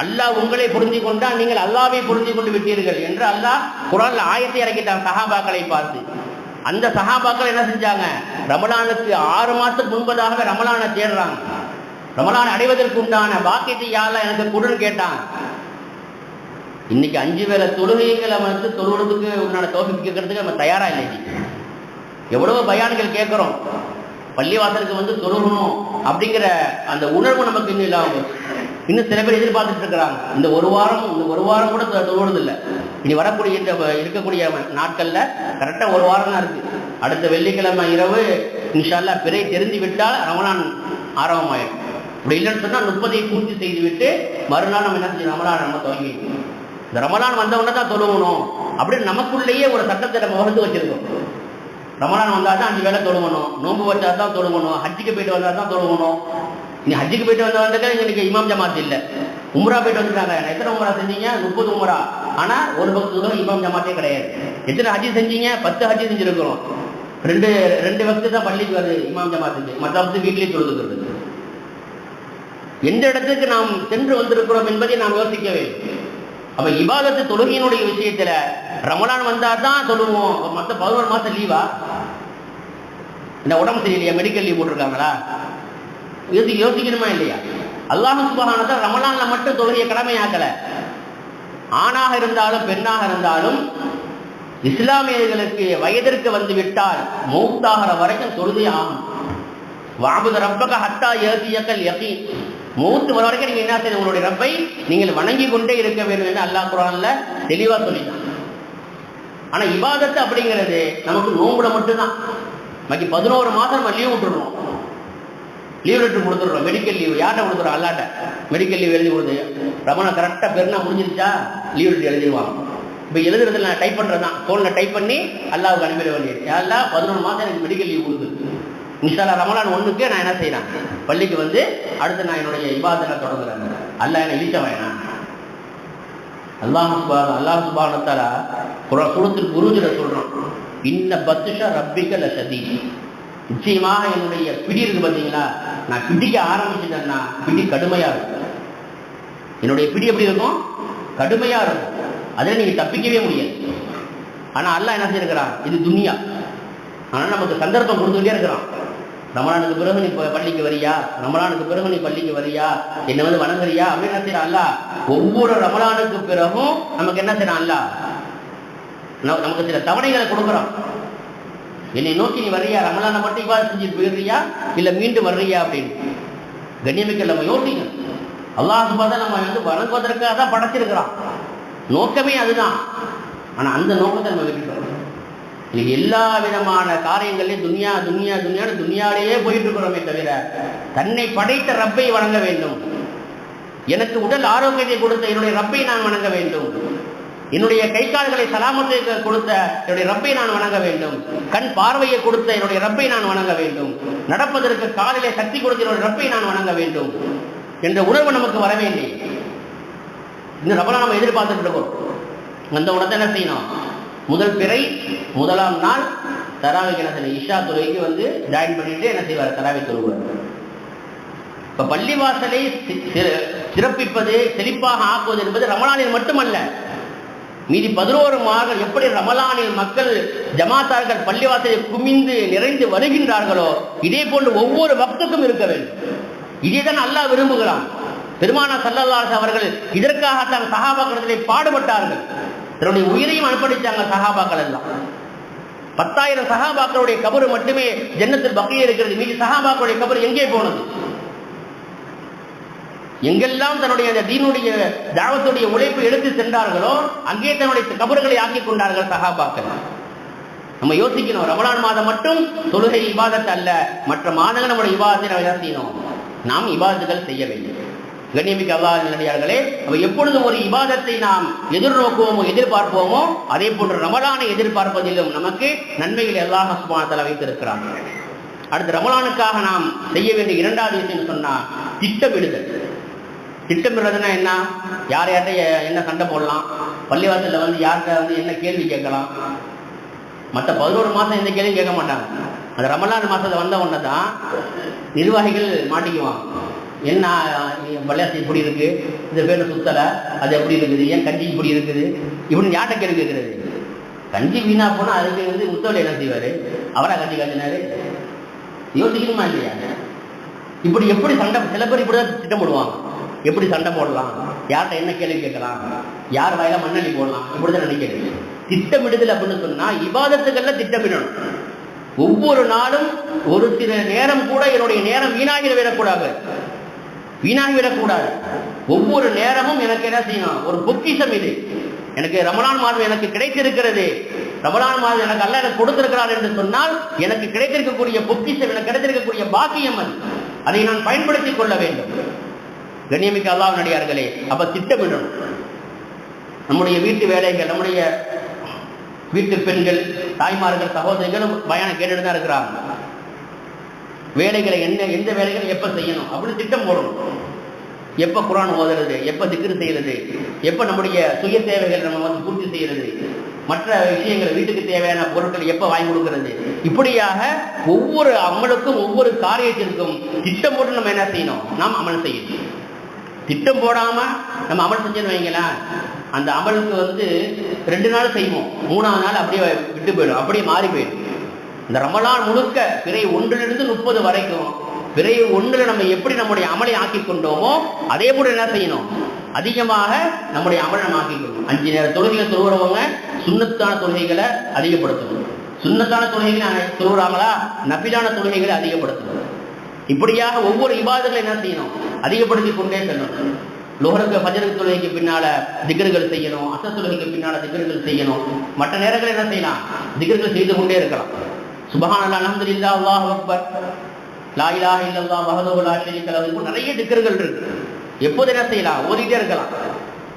அல்லாஹ் உங்களை புரிந்து கொண்டால் நீங்கள் அல்லாஹ்வை புரிந்து கொண்டு விட்டீர்கள் என்று அல்லாஹ் குர்ஆன்ல ஆயத்தை இறக்கிட்டான் சஹாபாக்களை பார்த்து. அந்த சஹாபாக்கள் என்ன செஞ்சாங்க? ரமலானுக்கு 6 மாதத்துக்கு முன்பதாகவே ரமலானை தேடுறாங்க. ரமலான் அடைவதற்கு உண்டான பாக்கியத்தை யாரெல்லாம் எனக்கு கொடுன்னு கேட்டாங்க. இன்னைக்கு 5 வேளை தொழுகைகளை தொழுவதுக்கு உண்டான தௌஃபீக் கேட்கறதுக்கு நம்ம தயாரா இல்லை. எவ்வளவோ பயான்கள் கேட்கிறோம், பள்ளிவாசலுக்கு தொழுகணும் அப்படிங்கிற அந்த உணர்வு நமக்கு இன்னும் இல்லாமல் இன்னும் சில பேர் எதிர்பார்த்துட்டு இருக்கிறாங்க. இந்த ஒரு வாரம் கூட தொழுவது இல்லை. இனி வரக்கூடிய இருக்கக்கூடிய நாட்கள்ல கரெக்டா ஒரு வாரம் தான் இருக்கு. அடுத்த வெள்ளிக்கிழமை இரவு இன்ஷா அல்லாஹ் பிறை தெரிந்து விட்டால் ரமலான் ஆரம்பமாயிடும். அப்படி இல்லைன்னு சொன்னா 30 பூர்த்தி செய்து விட்டு மறுநாள் நம்ம என்ன செஞ்சு ரமலான் நம்ம துவங்கி, இந்த ரமலான் வந்தவொடனே தான் தொழுகணும் அப்படின்னு நமக்குள்ளேயே ஒரு சட்டத்தை நம்ம வகுத்து வச்சிருக்கோம். ரமலான் வந்தால் தான் 5 வேளை தொழுகணும், நோன்பு வச்சா தான் தொழுகணும், ஹஜ்ஜுக்கு போயிட்டு வந்தால் தான் தொழுகணும். நீ ஹஜ்ஜுக்கு போயிட்டு வந்தவங்க இன்னைக்கு இமாம் ஜமாத் இல்லை, உம்ரா போயிட்டு வந்துட்டாங்க. எத்தனை உம்ரா செஞ்சீங்க? 30 உம்ரா. ஆனா ஒரு பக்கத்துல இமாம் ஜமாத்தே கிடையாது. எத்தனை ஹஜ்ஜி செஞ்சீங்க? 10 ஹஜ்ஜி செஞ்சிருக்கிறோம். ரெண்டு வக்து தான் பள்ளிக்கு வருது இமாம் ஜமாத்துக்கு, மற்ற வக்து வீட்டிலேயே தொழுதுக்கிறது. எந்த இடத்துக்கு நாம் சென்று வந்திருக்கிறோம் என்பதை நாம் யோசிக்கவே. அப்ப இபாதத்து தொழுகையினுடைய விஷயத்துல ரமலான் வந்தா தான் தொழுவோம். மற்ற 11 மாசம் லீவா? இந்த உடம்பு சரியில்லையா, மெடிக்கல் லீவ் போட்டிருக்காங்களா? யோசிக்கணுமா இல்லையா? அல்லாஹ் சுப்ஹானஹு வ தஆலா ரமலான்ல மட்டும் தொழுகையை கடமையாக்கல. ஆணாக இருந்தாலும் பெண்ணாக இருந்தாலும் இஸ்லாமியர்களுக்கு வயதிற்கு வந்து விட்டால் மௌத்தாகிற வரைக்கும் தொழுகை ஆகும். வஅபுத ரப்பக ஹத்தா யஸியக்கல் யகீன், மௌத் வர வரைக்கும் நீங்க என்ன செய்யணும்? உங்களுடைய ரப்பை நீங்கள் வணங்கி கொண்டே இருக்க வேண்டும் என்று அல்லாஹ் குர்ஆன்ல தெளிவா சொல்லிட்டான். ஆனா இபாதத்து அப்படிங்கிறது நமக்கு நோம்புல மட்டும்தான். பாக்கி 11 மாதம் நம்ம லீவ் விட்டுடுறோம். லீவ் லெட்டர் கொடுத்துடுறோம். மெடிக்கல் லீவ் யார்கிட்ட கொடுத்துறோம்? அல்லாட்ட மெடிக்கல் லீவ் எழுதி கொடுத்து ரமலான் கரெக்டாக பெருனா முடிஞ்சிருச்சா லீவ் லெட்டர் எழுதிடுவாங்க. இப்போ எழுதுறதுல நான் டைப் பண்ணுறது தான், ஃபோனில் டைப் பண்ணி அல்லாவுக்கு அனுப்பிட வேண்டியது. யாரெல்லாம் 11 மாதம் எனக்கு மெடிக்கல் லீவ் கொடுத்து இன்ஷா அல்லாஹ் ரமலான் 1க்கு நான் என்ன செய்கிறேன்? பள்ளிக்கு அடுத்து நான் என்னுடைய இபாதத்தை தொடங்குறேன். அல்லாஹ் என்னை இழிச்ச வேணாம். அல்லாஹ் சுப்ஹானஹு வ தஆலா சூரத்துல் புரூஜ்ல சொல்றான், இன்ன பத்ஷ ரப்பிக லஷதீத், நிச்சயமாக என்னுடைய பிடி இருக்கு பார்த்தீங்களா, நான் பிடிக்க ஆரம்பிச்சுட்டேன்னா பிடி கடுமையா இருக்கும். என்னுடைய பிடி எப்படி இருக்கும்? கடுமையா இருக்கும். அதில் நீங்க தப்பிக்கவே முடியாது. ஆனா அல்லாஹ் என்ன செய்யிருக்கிறான்? இது துனியா. ஆனால் நமக்கு சந்தர்ப்பம் கொடுத்துக்கிட்டே இருக்கிறான். ரமலானுக்கு பிறகு நீ பள்ளிக்கு வரியா, ரமலானுக்கு பிறகு நீ பள்ளிக்கு வரியா, என்ன வந்து வணங்குறியா அப்படின்னு என்ன செய்யறான் அல்ல. ஒவ்வொரு ரமலானுக்கு பிறகும் நமக்கு என்ன செய்யறான் அல்ல, நமக்கு சில தவணைகளை கொடுக்குறான். என்னை நோக்கி நீ வர்றியா, ரமலானை மட்டும் இவ்வாறு செஞ்சுட்டு போயிடுறியா இல்லை மீண்டும் வர்றியா அப்படின்னு. கண்ணியமிக்க நம்ம யோசிக்கணும். அல்லாஹ் சுப்ஹானஹு நம்ம வந்து வணங்குவதற்காக தான் படைச்சிருக்கிறான், நோக்கமே அதுதான். ஆனால் அந்த நோக்கத்தை நம்ம விட்டுட்டோம். இன்னைக்கு எல்லா விதமான காரியங்களையும் துன்யா துன்யா துன்யான்னு துன்யாலேயே போயிட்டு இருக்கிறோமே தவிர தன்னை படைத்த ரப்பை வணங்க வேண்டும். எனக்கு உடல் ஆரோக்கியத்தை கொடுத்த என்னுடைய ரப்பை நான் வணங்க வேண்டும். என்னுடைய கை கால்களை சலாமத்தை கொடுத்த என்னுடைய ரப்பை நான் வணங்க வேண்டும். கண் பார்வையை கொடுத்த என்னுடைய ரப்பை நான் வணங்க வேண்டும். நடப்பதற்கு காலிலே சக்தி கொடுத்த என்னுடைய ரப்பை நான் வணங்க வேண்டும் என்ற உணர்வு நமக்கு வர வேண்டிய இந்த ரப்பை நம்ம எதிர்பார்த்துட்டு இருக்கோம். அந்த உணர்த்தை என்ன செய்யணும், முதல் பிறை முதலாம் நாள் தராவிக்கு என்ன செய்யணும், இஷா துறைக்கு வந்து ஜாயின் பண்ணிட்டு என்ன செய்வார், தராவி தொழுவார். இப்ப பள்ளிவாசலை சிறப்பிப்பது செழிப்பாக ஆக்குவது என்பது ரமலானில் மட்டுமல்ல, மீதி 11 மாதங்கள் எப்படி ரமலானில் மக்கள் ஜமாத்தார்கள் பள்ளிவாசலை குமிந்து நிறைந்து வருகின்றார்களோ இதே போன்று ஒவ்வொரு வக்துக்கும் இருக்க வேண்டும். இதேதான் அல்லாஹ் விரும்புகிறான். பெருமானார் ஸல்லல்லாஹு அலைஹி அவர்கள் இதற்காகத்தான் சஹாபாக்களிலே பாடுபட்டார்கள். தன்னுடைய உயிரையும் அர்ப்பணித்தாங்க சஹாபாக்கள் எல்லாம். 10,000 சஹாபாக்களுடைய கபர் மட்டுமே ஜன்னத்துல் பக்கியா இருக்கிறது. மீதி சஹாபாக்களுடைய கபர் எங்கே போனது? எங்கெல்லாம் தன்னுடைய அந்த தீனுடைய தாவத்துடைய உழைப்பு எடுத்து சென்றார்களோ அங்கே தன்னுடைய கபர்களை ஆக்கி கொண்டார்கள் சஹாபாக்கள். நம்ம யோசிக்கணும், ரமலான் மாதம் மட்டும் தொழுகை இபாதத் அல்ல, மற்ற மாதங்கள் நம்முடைய இபாதத்தை செய்யணும். நாம் இபாதத்துகள் செய்ய வேண்டும். கண்ணியமிக்க அல்லாஹ் நல்லடியார்களே, எப்பொழுதும் ஒரு இபாதத்தை நாம் எதிர்நோக்குவோமோ எதிர்பார்ப்போமோ அதே போன்று ரமலானை எதிர்பார்ப்பதிலும் நமக்கு நன்மைகளை அல்லாஹ் சுப்ஹானஹு வ தஆலா வைத்திருக்கிறான். அடுத்து ரமலானுக்காக நாம் செய்ய வேண்டிய இரண்டாவது விஷயம் சொன்னா திட்டமிடுதல். திட்டமிடுறதுன்னா என்ன, யார் யார்கிட்ட என்ன சண்டை போடலாம், பள்ளிவாசலில் வந்து யார்கிட்ட வந்து என்ன கேள்வி கேட்கலாம். மற்ற 11 மாதம் எந்த கேள்வியும் கேட்க மாட்டாங்க. அந்த ரமலான் மாதத்தை வந்த உடனே தான் நிர்வாகிகள் மாட்டிக்குவாங்க. என்ன பள்ளிவாசல் இப்படி இருக்கு, இந்த பேர் சுத்தலை, அது எப்படி இருக்குது, ஏன் கஞ்சி இப்படி இருக்குது இப்படின்னு யார்கிட்ட கேள்வி கேட்கறது. கஞ்சி வீணா போனால் அதுக்கு வந்து முத்தவலை என்ன செய்வார், அவரா கஞ்சி காய்ச்சினாரு, யோசிக்கணுமா இல்லையா? இப்படி எப்படி சண்டை, சில பேர் இப்படிதான் திட்டம் போடுவாங்க. எப்படி சண்டை போடலாம், யார்கிட்ட என்ன கேள்வி கேட்கலாம், யார் வாயில மண்ணள்ளி போடலாம், இப்படிதான் நினைக்கிறது. திட்டமிடுதல் அப்படின்னு சொன்னா இபாதத்துக்கள்ல திட்டமிடணும். ஒவ்வொரு நாளும் ஒரு சில நேரம் கூட என்னுடைய நேரம் வீணாகிவிடக்கூடாது. ஒவ்வொரு நேரமும் எனக்கு என்ன செய்யணும், ஒரு பொக்கிஷம் இது. எனக்கு ரமலான் மாதம் எனக்கு கிடைத்திருக்கிறது, ரமலான் மாதம் எனக்கு அல்லாஹ் எனக்கு கொடுத்திருக்கிறார் என்று சொன்னால் எனக்கு கிடைத்திருக்கக்கூடிய பொக்கிஷம், எனக்கு கிடைத்திருக்கக்கூடிய பாக்கியம் அது. அதை நான் பயன்படுத்திக் கொள்ள வேண்டும். கண்ணியமிக்க அல்லாஹ் நடிகார்களே, அப்ப திட்டமிடணும். நம்முடைய வீட்டு வேலைகள், நம்முடைய வீட்டு பெண்கள், தாய்மார்கள், சகோதரிகளும் பயானம் கேட்டுட்டு தான் இருக்கிறாங்க. வேலைகளை எந்த வேலைகளை எப்ப செய்யணும் அப்படின்னு திட்டம் போடணும். எப்ப குர்ஆன் ஓதுறது, எப்ப திக்ர் செய்யறது, எப்ப நம்முடைய சுய தேவைகள் நம்ம வந்து பூர்த்தி செய்யறது, மற்ற விஷயங்கள் வீட்டுக்கு தேவையான பொருட்கள் எப்ப வாங்கி கொடுக்கிறது, இப்படியாக ஒவ்வொரு அமலுக்கும் ஒவ்வொரு காரியத்திற்கும் திட்டம் போட்டு நம்ம என்ன செய்யணும், நாம் அமல் செய்யணும். திட்டம் போடாம நம்ம அமல் செஞ்சோன்னு வைங்களேன், அந்த அமலுக்கு வந்து 2 நாள் செய்வோம், 3ஆவது நாள் அப்படியே விட்டு போயிடும், அப்படியே மாறி போயிடும். இந்த ரமலான் முழுக்க பிறை 1லிருந்து 30 வரைக்கும் பிறை 1ல் நம்ம எப்படி நம்முடைய அமலை ஆக்கி கொண்டோமோ அதே போல என்ன செய்யணும், அதிகமாக நம்முடைய அமலை நம்ம ஆக்கிக்கணும். 5 நேர தொழுகைகளை தொழுகிறவங்க சுன்னத்தான தொழுகைகளை அதிகப்படுத்தணும். சுன்னத்தான தொழுகைகளை தொழுகிறாங்களா, நபிலான தொழுகைகளை அதிகப்படுத்தணும். இப்படியாக ஒவ்வொரு இபாதங்களை என்ன செய்யணும், அதிகப்படுத்தி கொண்டே செல்லணும். லோஹருக்கு ஃபஜ்ருக்கு தொழுகைக்கு பின்னால திக்ர்கள் செய்யணும், அஸர் தொழுகைக்கு பின்னால திக்ர்கள் செய்யணும். மற்ற நேரங்கள் என்ன செய்யலாம், திக்ர்கள் செய்து கொண்டே இருக்கலாம். சுப்ஹானல்லாஹ், அல்ஹம்துலில்லாஹ், அல்லாஹு அக்பர், லா இலாஹ இல்லல்லாஹ் வஹ்தஹு லா ஷரீக லஹு, நிறைய திக்ர்கள் இருக்கு. எப்போது என்ன செய்யலாம், ஓதிட்டே இருக்கலாம்.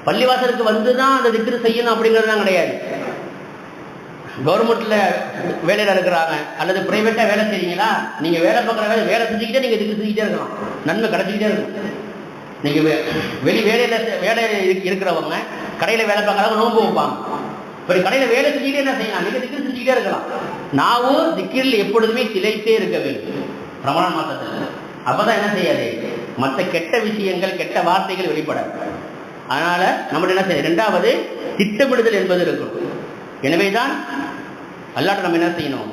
பள்ளிவாசலுக்கு வந்து தான் அந்த திக்ர் செய்யணும் அப்படிங்கிறதுலாம் கிடையாது. கவர்மெண்ட்ல வேலையில இருக்கிறாங்க அல்லது பிரைவேட்டா வேலை செய்றீங்களா, நீங்க வேலை பார்க்குற வேலை செஞ்சுக்கிட்டே நீங்க திக்ர் செஞ்சுக்கிட்டே இருக்கலாம், நன்மை கிடைச்சிக்கிட்டே இருக்கும். நீங்க வெளி வேலை இருக்கிறவங்க கடையில வேலை பார்க்கறவங்க நோன்பு வைப்பாங்க. இப்படி கடையில வேலை செஞ்சுக்கிட்டே என்ன செய்யலாம், நீங்க திக்ர் செஞ்சுக்கிட்டே இருக்கலாம். நாவும் திக்ரில் எப்பொழுதுமே திளைத்தே இருக்க வேண்டும் ரமலான் மாசத்துல. அப்பதான் என்ன செய்யாது, மற்ற கெட்ட விஷயங்கள், கெட்ட வார்த்தைகள் வெளிப்படாது. அதனால நம்ம என்ன செய்ய, 2வது திட்டமிடுதல் என்பது இருக்கும். எனவேதான் அல்லாஹ் நம்ம என்ன செய்யணும்,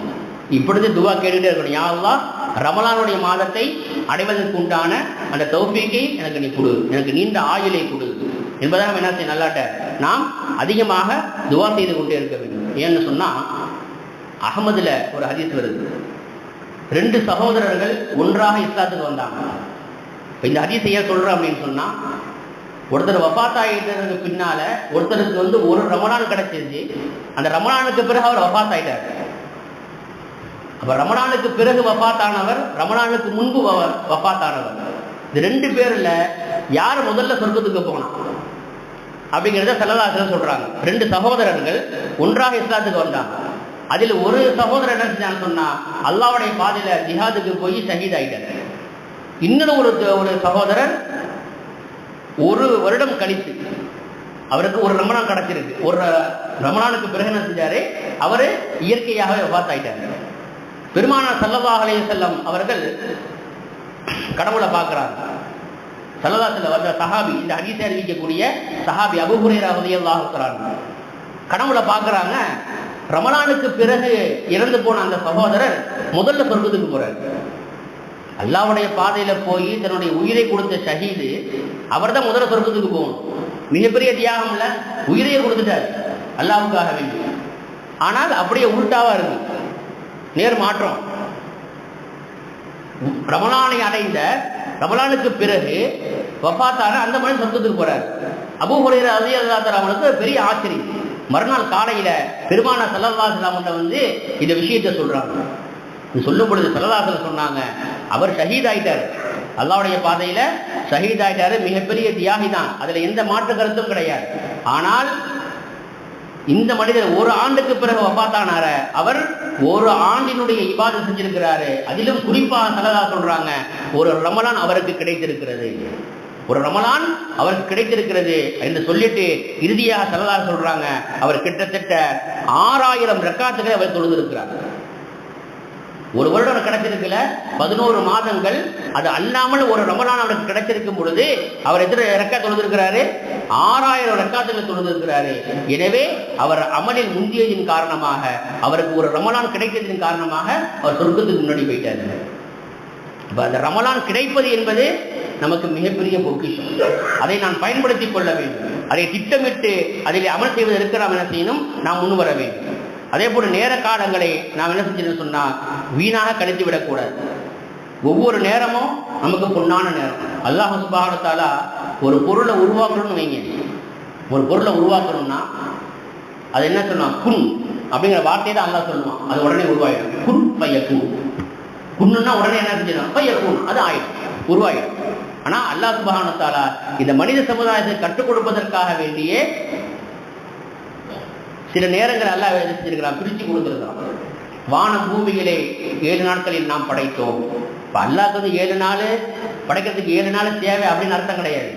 இப்பொழுது துவா கேட்டுட்டே இருக்கணும். யா அல்லாஹ் ரமலானுடைய மாதத்தை அடைவதற்கு உண்டான அந்த தௌஃபீக்கை எனக்கு நீ கொடு, எனக்கு நீண்ட ஆயுளை கொடு என்பதை நம்ம என்ன செய்ய நல்லாட்ட நாம் அதிகமாக துவா செய்து கொண்டே இருக்க வேண்டும். ஏன்னு சொன்னால் அகமதுல ஒரு ஹதீஸ் வருது, 2 சகோதரர்கள் ஒன்றாக இஸ்லாத்துக்கு வந்தாங்க. இப்போ இந்த ஹதீஸை ஏன் சொல்கிறேன் அப்படின்னு சொன்னால், ஒருத்தர் வஃபாத் ஆகிட்டதுக்கு பின்னால ஒருத்தருக்கு ஒரு ரமலான் கிடைச்சிருச்சு, அந்த ரமலானுக்கு பிறகு அவர் வஃபாத் ஆகிட்டார். அப்போ ரமலானுக்கு பிறகு வஃபாத்தானவர், ரமலானுக்கு முன்பு வஃபாத்தானவர், இந்த 2 பேரில் யார் முதல்ல சொர்க்கத்துக்கு போனான் அப்படிங்கிறத ஸல்லல்லாஹு அலைஹி வஸல்லம் சொல்கிறாங்க. 2 சகோதரர்கள் ஒன்றாக இஸ்லாத்துக்கு வந்தாங்க. அதில் ஒரு சகோதரர் என்ன செஞ்சான்னு சொன்னால் அல்லாஹ்வுடைய பாதையில் ஜிஹாதுக்கு போய் ஷஹீத் ஆகிட்டார். இன்னொரு ஒரு சகோதரர் 1 வருடம் கழித்து அவருக்கு ஒரு ரமலான் கிடைச்சிருக்கு. ஒரு ரமலானுக்கு பிறகு என்ன செஞ்சாரு, அவர் இயற்கையாகவே வஃபாத் ஆயிட்டார். பெருமானார் ஸல்லல்லாஹு அலைஹி வஸல்லம் அவர்கள் கடவுளை பார்க்குறாங்க. ஸல்லல்லாஹு அலைஹி வஸல்லம் சஹாபி, இந்த ஹதீஸை அறிவிக்கக்கூடிய சஹாபி அபூ ஹுரைரா ரலியல்லாஹு அன்ஹு கடவுளை பார்க்குறாங்க. ரமலானுக்கு பிறகு இறந்து போன அந்த சகோதரர் முதல்ல சொர்க்கத்துக்கு போறார். அல்லாஹ்வுடைய பாதையில போய் தன்னுடைய உயிரை கொடுத்த ஷஹீது அவர் தான் முதல்ல சொர்க்கத்துக்கு போகணும். மிகப்பெரிய தியாகம் இல்ல, உயிரையே கொடுத்துட்டார் அல்லாஹ்வுக்காக வேண்டி. ஆனால் அப்படியே உள்டாவா இருக்கு, நேர் மாற்றம். ரமலானை அடைந்த ரமலானுக்கு பிறகு வஃபாத்தான அந்த மனிதன் சொர்க்கத்துக்கு போறார். அபூ ஹுரைரா ரலியல்லாஹு அன்ஹு அவர்களுக்கு பெரிய ஆச்சரியம். மறுநாள் காலையில பெருமானார் ஸல்லல்லாஹு அலைஹி வஸல்லம் இந்த விஷயத்தை சொல்றாங்க. சொல்லும் பொழுது ஸல்லல்லாஹு அலைஹி வஸல்லம் சொன்னாங்க, அவர் ஷஹீத் ஆயிட்டார், அல்லாஹ்வுடைய பாதையில ஷஹீத் ஆயிட்டாரு, மிகப்பெரிய தியாகி தான், அதுல எந்த மாற்று கருத்தும் கிடையாது. ஆனால் இந்த மனிதர் 1 ஆண்டுக்கு பிறகு வஃபாத்தானார, அவர் 1 ஆண்டினுடைய இபாதத் செஞ்சிருக்கிறாரு. அதிலும் குறிப்பாக ஸல்லல்லாஹு சொல்றாங்க, ஒரு ரமலான் அவருக்கு கிடைத்திருக்கிறது, ஒரு ரமலான் அவருக்கு கிடைத்திருக்கிறது என்று சொல்லிட்டு இறுதியாக ஸல்லல்லாஹு சொல்றாங்க, அவர் கிட்டத்தட்ட 6000 ரக்காத்துகளை அவர் தொழுதிருக்கிறார். 1 வருடம் கிடைச்சிருக்கல, 11 மாதங்கள் அது அல்லாமல் ஒரு ரமலான் அவருக்கு கிடைச்சிருக்கும் பொழுது அவர் எத்தனை ரக்காத் தொழுதிருக்கிறாரு, 6000 ரக்காத்துகளை தொழுதிருக்கிறாரு. எனவே அவர் அமலில் முந்தியதின் காரணமாக, அவருக்கு ஒரு ரமலான் கிடைத்ததின் காரணமாக அவர் சொர்க்கத்துக்கு முன்னாடி போயிட்டாரு. இப்போ அந்த ரமலான் கிடைப்பது என்பது நமக்கு மிகப்பெரிய பொக்கிஷம். அதை நான் பயன்படுத்திக் கொள்ள வேண்டும். அதை திட்டமிட்டு அதில் அமல் செய்வதற்கு நாம் என்ன செய்யணும், நாம் முன் வர வேண்டும். அதே போல நேர காலங்களை நாம் என்ன செஞ்சோம்னு சொன்னால் வீணாக கழித்து விடக்கூடாது. ஒவ்வொரு நேரமும் நமக்கு பொன்னான நேரம். அல்லாஹ் சுப்ஹானஹு வ தஆலா ஒரு பொருளை உருவாக்கணும்னு வைங்க, ஒரு பொருளை உருவாக்கணும்னா அது என்ன சொன்னான், குன் அப்படிங்கிற வார்த்தையை தான் அல்லாஹ் சொல்லுவான், அது உடனே உருவாயிடும். குன் பையக்கூன், குன்னுன்னா உடனே என்ன செஞ்சிடும், பையக்கூன், அது ஆயிடும், உருவாயிடும். ஆனால் அல்லாஹ் சுப்ஹானஹு வ தஆலா இந்த மனித சமுதாயத்தை கற்றுக் கொடுப்பதற்காக வேண்டியே சில நேரங்கள் அல்லாஹ் செஞ்சிருக்கிறான், பிரித்து கொடுத்துருக்கிறான். வான பூமிகளை 7 நாட்களில் நாம் படைத்தோம். இப்போ அல்லாஹ்க்கு 7 நாள் படைக்கிறதுக்கு 7 நாள் தேவை அப்படின்னு அர்த்தம் கிடையாது.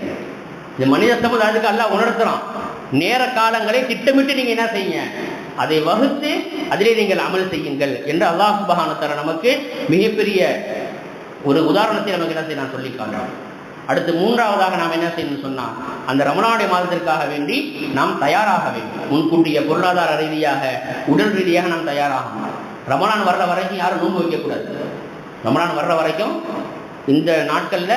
இந்த மனித சமுதாயத்துக்கு அல்லாஹ் உணர்த்துறான், நேர காலங்களை திட்டமிட்டு நீங்கள் என்ன செய்யுங்க, அதை வகுத்து அதிலே நீங்கள் அமல் செய்யுங்கள் என்று அல்லாஹ் சுப்ஹானஹு வ தஆலா நமக்கு மிகப்பெரிய ஒரு உதாரணத்தை நமக்கு என்ன செய்ய நான் சொல்லி காட்டுறோம். அடுத்து 3ஆவதாக நாம் என்ன செய்யணும்னு சொன்னால், அந்த ரமலானுடைய மாதத்திற்காக வேண்டி நாம் தயாராக வேண்டும். முன்கூட்டிய பொருளாதார ரீதியாக, உடல் ரீதியாக நாம் தயாராகணும். ரமலான் வர்ற வரைக்கும் யாரும் நோன்பு வைக்கக்கூடாது. ரமலான் வர்ற வரைக்கும் இந்த நாட்களில்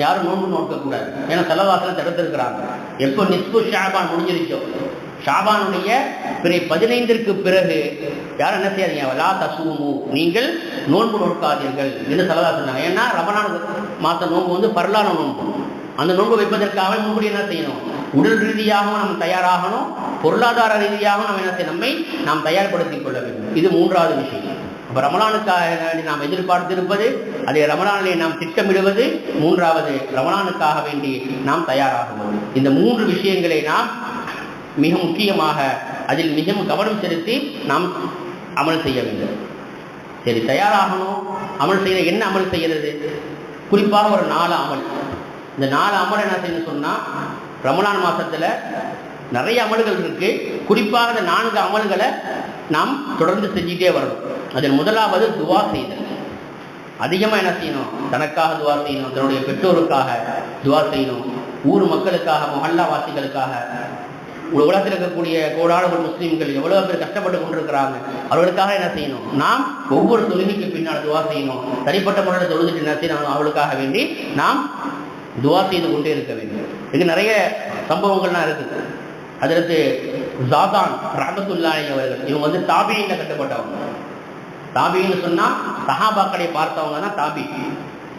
யாரும் நோன்பு நோக்கக்கூடாது. ஏன்னா ஸல்லல்லாஹு தடுத்திருக்கிறாங்க. எப்போ நிஸ்பு ஷாபான் முடிஞ்சிருச்சோ, ஷாபானுடைய 15ற்கு பிறகு யாரும் என்ன செய்யாதீங்க, லா தசூமு, நீங்கள் நோன்பு நோக்காதீர்கள் என்று ஸல்லல்லாஹு சொன்னாங்க. ஏன்னா ரமலான் மாத நோன்பு பரலான நோன்பு. அந்த நோன்பு வைப்பதற்காக முன்னாடி என்ன செய்யணும், உடல் ரீதியாகவும் நம்ம தயாராகணும், பொருளாதார ரீதியாகவும் நம்ம என்ன செய்யணும், நம்மை நாம் தயார்படுத்திக் கொள்ள வேண்டும். இது 3வது விஷயம். அப்போ ரமலானுக்காக நாம் எதிர்பார்த்திருப்பது, அதை ரமலானிலே நாம் திட்டமிடுவது. 3வது ரமலானுக்காக வேண்டி நாம் தயாராகுவோம். இந்த 3 விஷயங்களை நாம் மிக முக்கியமாக அதில் மிகவும் கவனம் செலுத்தி நாம் அமல் செய்ய வேண்டும். சரி, தயாராகணும். அமல் செய்ய என்ன அமல் செய்கிறது, குறிப்பாக ஒரு 4 அமல். இந்த 4 அமல் என்ன செய்யணும்னு சொன்னால், ரமலான் மாதத்தில் நிறைய அமல்கள் இருக்குது. குறிப்பாக இந்த 4 அமல்களை நாம் தொடர்ந்து செஞ்சுட்டே வரணும். அதில் முதலாவது துவா செய்தல். அதிகமாக என்ன செய்யணும், தனக்காக துவா செய்யணும், தன்னுடைய பெற்றோருக்காக துவா செய்யணும், ஊர் மக்களுக்காக, மொஹல்லா வாசிகளுக்காக, உலகத்தில் இருக்கக்கூடிய கோடான முஸ்லீம்கள் எவ்வளவு பேர் கஷ்டப்பட்டு கொண்டிருக்கிறாங்க. அவர்களுக்காக என்ன செய்யணும்? நாம் ஒவ்வொரு தொழுகைக்கு பின்னால் துவா செய்யணும். தனிப்பட்ட முறையில் தொழுதுட்டு என்ன செய்யணும்? அவளுக்காக வேண்டி நாம் துவா செய்து கொண்டே இருக்க வேண்டும். இது நிறைய சம்பவங்கள்லாம் இருக்குது. அதற்கு ஜாதான் ரஹ்மத்துல்லாஹி அவர்கள், இவங்க வந்து தாபியில கட்டப்பட்டவங்க. தாபின்னு சொன்னா சஹாபாக்களை பார்த்தவங்க தான் தாபி.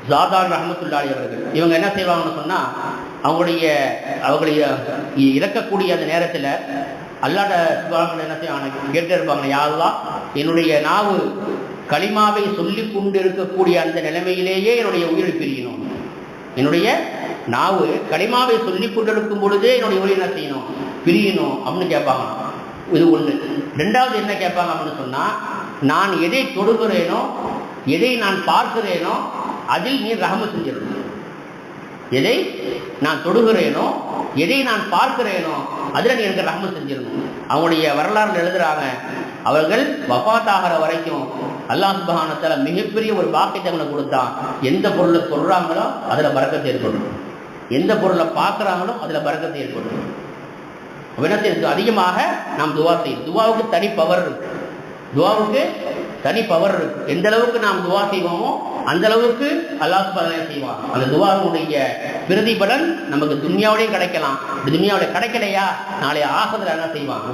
ஜாதான் ரஹ்மத்துல்லாஹி அவர்கள் இவங்க என்ன செய்வாங்கன்னு சொன்னா, அவங்களுடைய இறக்கக்கூடிய அந்த நேரத்தில் அல்லாஹ் சுப்ஹானஹு என்ன செய்வாங்க? கேட்டு இருப்பாங்க, யா அல்லாஹ், என்னுடைய நாவு கலிமாவை சொல்லி கொண்டு இருக்கக்கூடிய அந்த நிலைமையிலேயே என்னுடைய உயிரை பிரியணும். என்னுடைய நாவு கலிமாவை சொல்லி கொண்டிருக்கும் பொழுதே என்னுடைய உயிரை என்ன செய்யணும்? பிரியணும் அப்படின்னு கேட்பாங்க. இது ஒன்று. ரெண்டாவது என்ன கேட்பாங்க அப்படின்னு சொன்னா, நான் எதை தொடுகிறேனோ, எதை நான் பார்க்கிறேனோ அதில் நீ ரஹமத் செஞ்சிடணும். எதை நான் தொடுகிறேனோ, எதை நான் பார்க்கிறேனோ அதில் நீ எனக்கு ரஹமத் செஞ்சிடணும். அவங்களுடைய வரலாறு எழுதுறாங்க, அவர்கள் வஃபாத் ஆகிற வரைக்கும் அல்லாஹ் சுப்ஹானஹு வ தஆலா மிகப்பெரிய ஒரு பாக்கியத்தை அவங்களுக்கு கொடுத்தான். எந்த பொருளை சொல்றாங்களோ அதுல பரக்கத்து ஏற்படும், எந்த பொருளை பார்க்குறாங்களோ அதுல பரக்கத்து ஏற்படும். அதிகமாக நாம் துவா செய்யும். துவாவுக்கு தனி பவர் இருக்கு. துவாவுக்கு தனி பவர் இருக்கு. எந்த அளவுக்கு நாம் துவா செய்வோமோ அந்த அளவுக்கு அல்லாஹ் சுப்ஹானஹு செய்வான். அந்த துவாவுடைய பிரதிபலன் நமக்கு துன்யாவுடைய கிடைக்கலாம். துன்யாவுடைய கிடைக்கலையா, நாளை ஆகிரத்துல என்ன செய்வாங்க?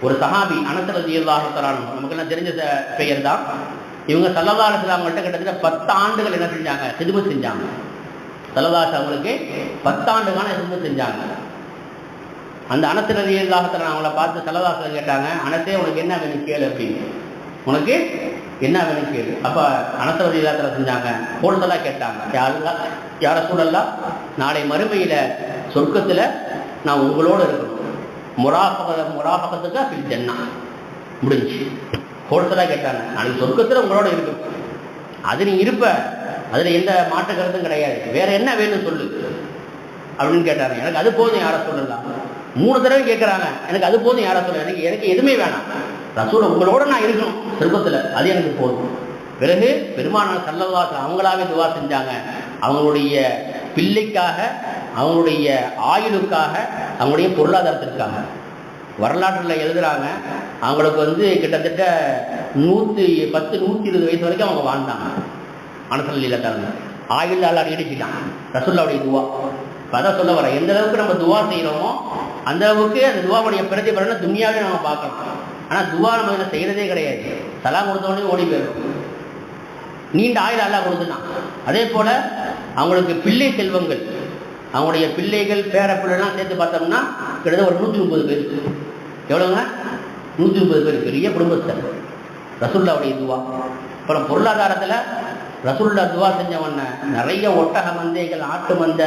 ஒரு சஹாபி அனஸ் ரலியல்லாஹு தஆலா அன்ஹு, நமக்கெல்லாம் தெரிஞ்ச பெயர் தான். இவங்க ஸல்லல்லாஹு அலைஹி வஸல்லம் கிட்ட கிட்டத்தட்ட 10 ஆண்டுகள் என்ன செஞ்சாங்க? ஹித்மத் செஞ்சாங்க. ஸல்லல்லாஹு அலைஹி அவங்களுக்கு 10 ஆண்டுகான ஹித்மத் செஞ்சாங்க. அந்த அனஸ் ரலியல்லாஹு தஆலா அவங்கள பார்த்து ஸல்லல்லாஹு அலைஹி கேட்டாங்க, அனஸே உனக்கு என்ன வேணும் கேளு அப்படின்னு. உனக்கு என்ன வேணும் கேளு. அப்ப அனஸ் ரலியல்லாஹு தஆலா செஞ்சாங்க, கூடுதலா கேட்டாங்க, யா ரசூலல்லாஹ், நாளை மறுமையில சொர்க்கத்துல நான் உங்களோட இருக்கணும். முராஃபகத்துக்கு ஃபில் ஜன்னா முடிஞ்சு. கூடுதலா கேட்டாங்க, நாளைக்கு சொர்க்கத்துல உங்களோட இருக்கும், அது நீ இருப்ப, அதுல எந்த மாற்று கருத்தும் கிடையாது, வேற என்ன வேணும் சொல்லு அப்படின்னு கேட்டாங்க. எனக்கு அது போதும் யார சொல்லலாம். 3 தடவை கேட்கறாங்க, எனக்கு அது போதும் யார சொல்ல, எனக்கு எதுவுமே வேணாம், ரசூல் உங்களோட நான் இருக்கணும் சொர்க்கத்துல, அது எனக்கு போதும். பிறகு பெருமானார் ஸல்லல்லாஹு அலைஹி அவங்களாவே துவா செஞ்சாங்க. அவங்களுடைய பிள்ளைக்காக, அவங்களுடைய ஆயுளுக்காக, அவங்களுடைய பொருளாதாரத்திற்காக. வரலாற்றில் எழுதுறாங்க, அவங்களுக்கு வந்து கிட்டத்தட்ட 110 120 வயசு வரைக்கும் அவங்க வாழ்ந்தாங்க. அனஸ் ரலியல்லாஹு தஆலா ஆயுள் அல்லாஹ் நீடிச்சிட்டான் ரசூலுல்லாஹ்வுடைய துவா. அதான் சொல்ல வர, எந்த அளவுக்கு நம்ம துவா செய்யறோமோ அந்த அளவுக்கு அந்த துவாவுடைய பிரதிபலனை துன்யாவே நம்ம பார்க்கலாம். ஆனால் துவா நம்ம இதில் செய்யறதே கிடையாது. சலாம் கொடுத்தவொடனே ஓடி போயிடும். நீண்ட ஆயுள் அல்லாஹ் கொடுத்துட்டான். அதே போல அவங்களுக்கு பிள்ளை செல்வங்கள், அவங்களுடைய பிள்ளைகள் பேர பிள்ளைலாம் சேர்த்து பார்த்தோம்னா கிட்டத்தட்ட ஒரு 130 பேர். எவ்வளோங்க? 130 பேர். பெரிய குடும்பஸ்தர். ரசூலுல்லாஹ்வுடைய துவா. அப்புறம் பொருளாதாரத்தில் ரசூலுல்லாஹ் துவா செஞ்சவன நிறைய ஒட்டக மந்தைகள், ஆட்டு மந்தை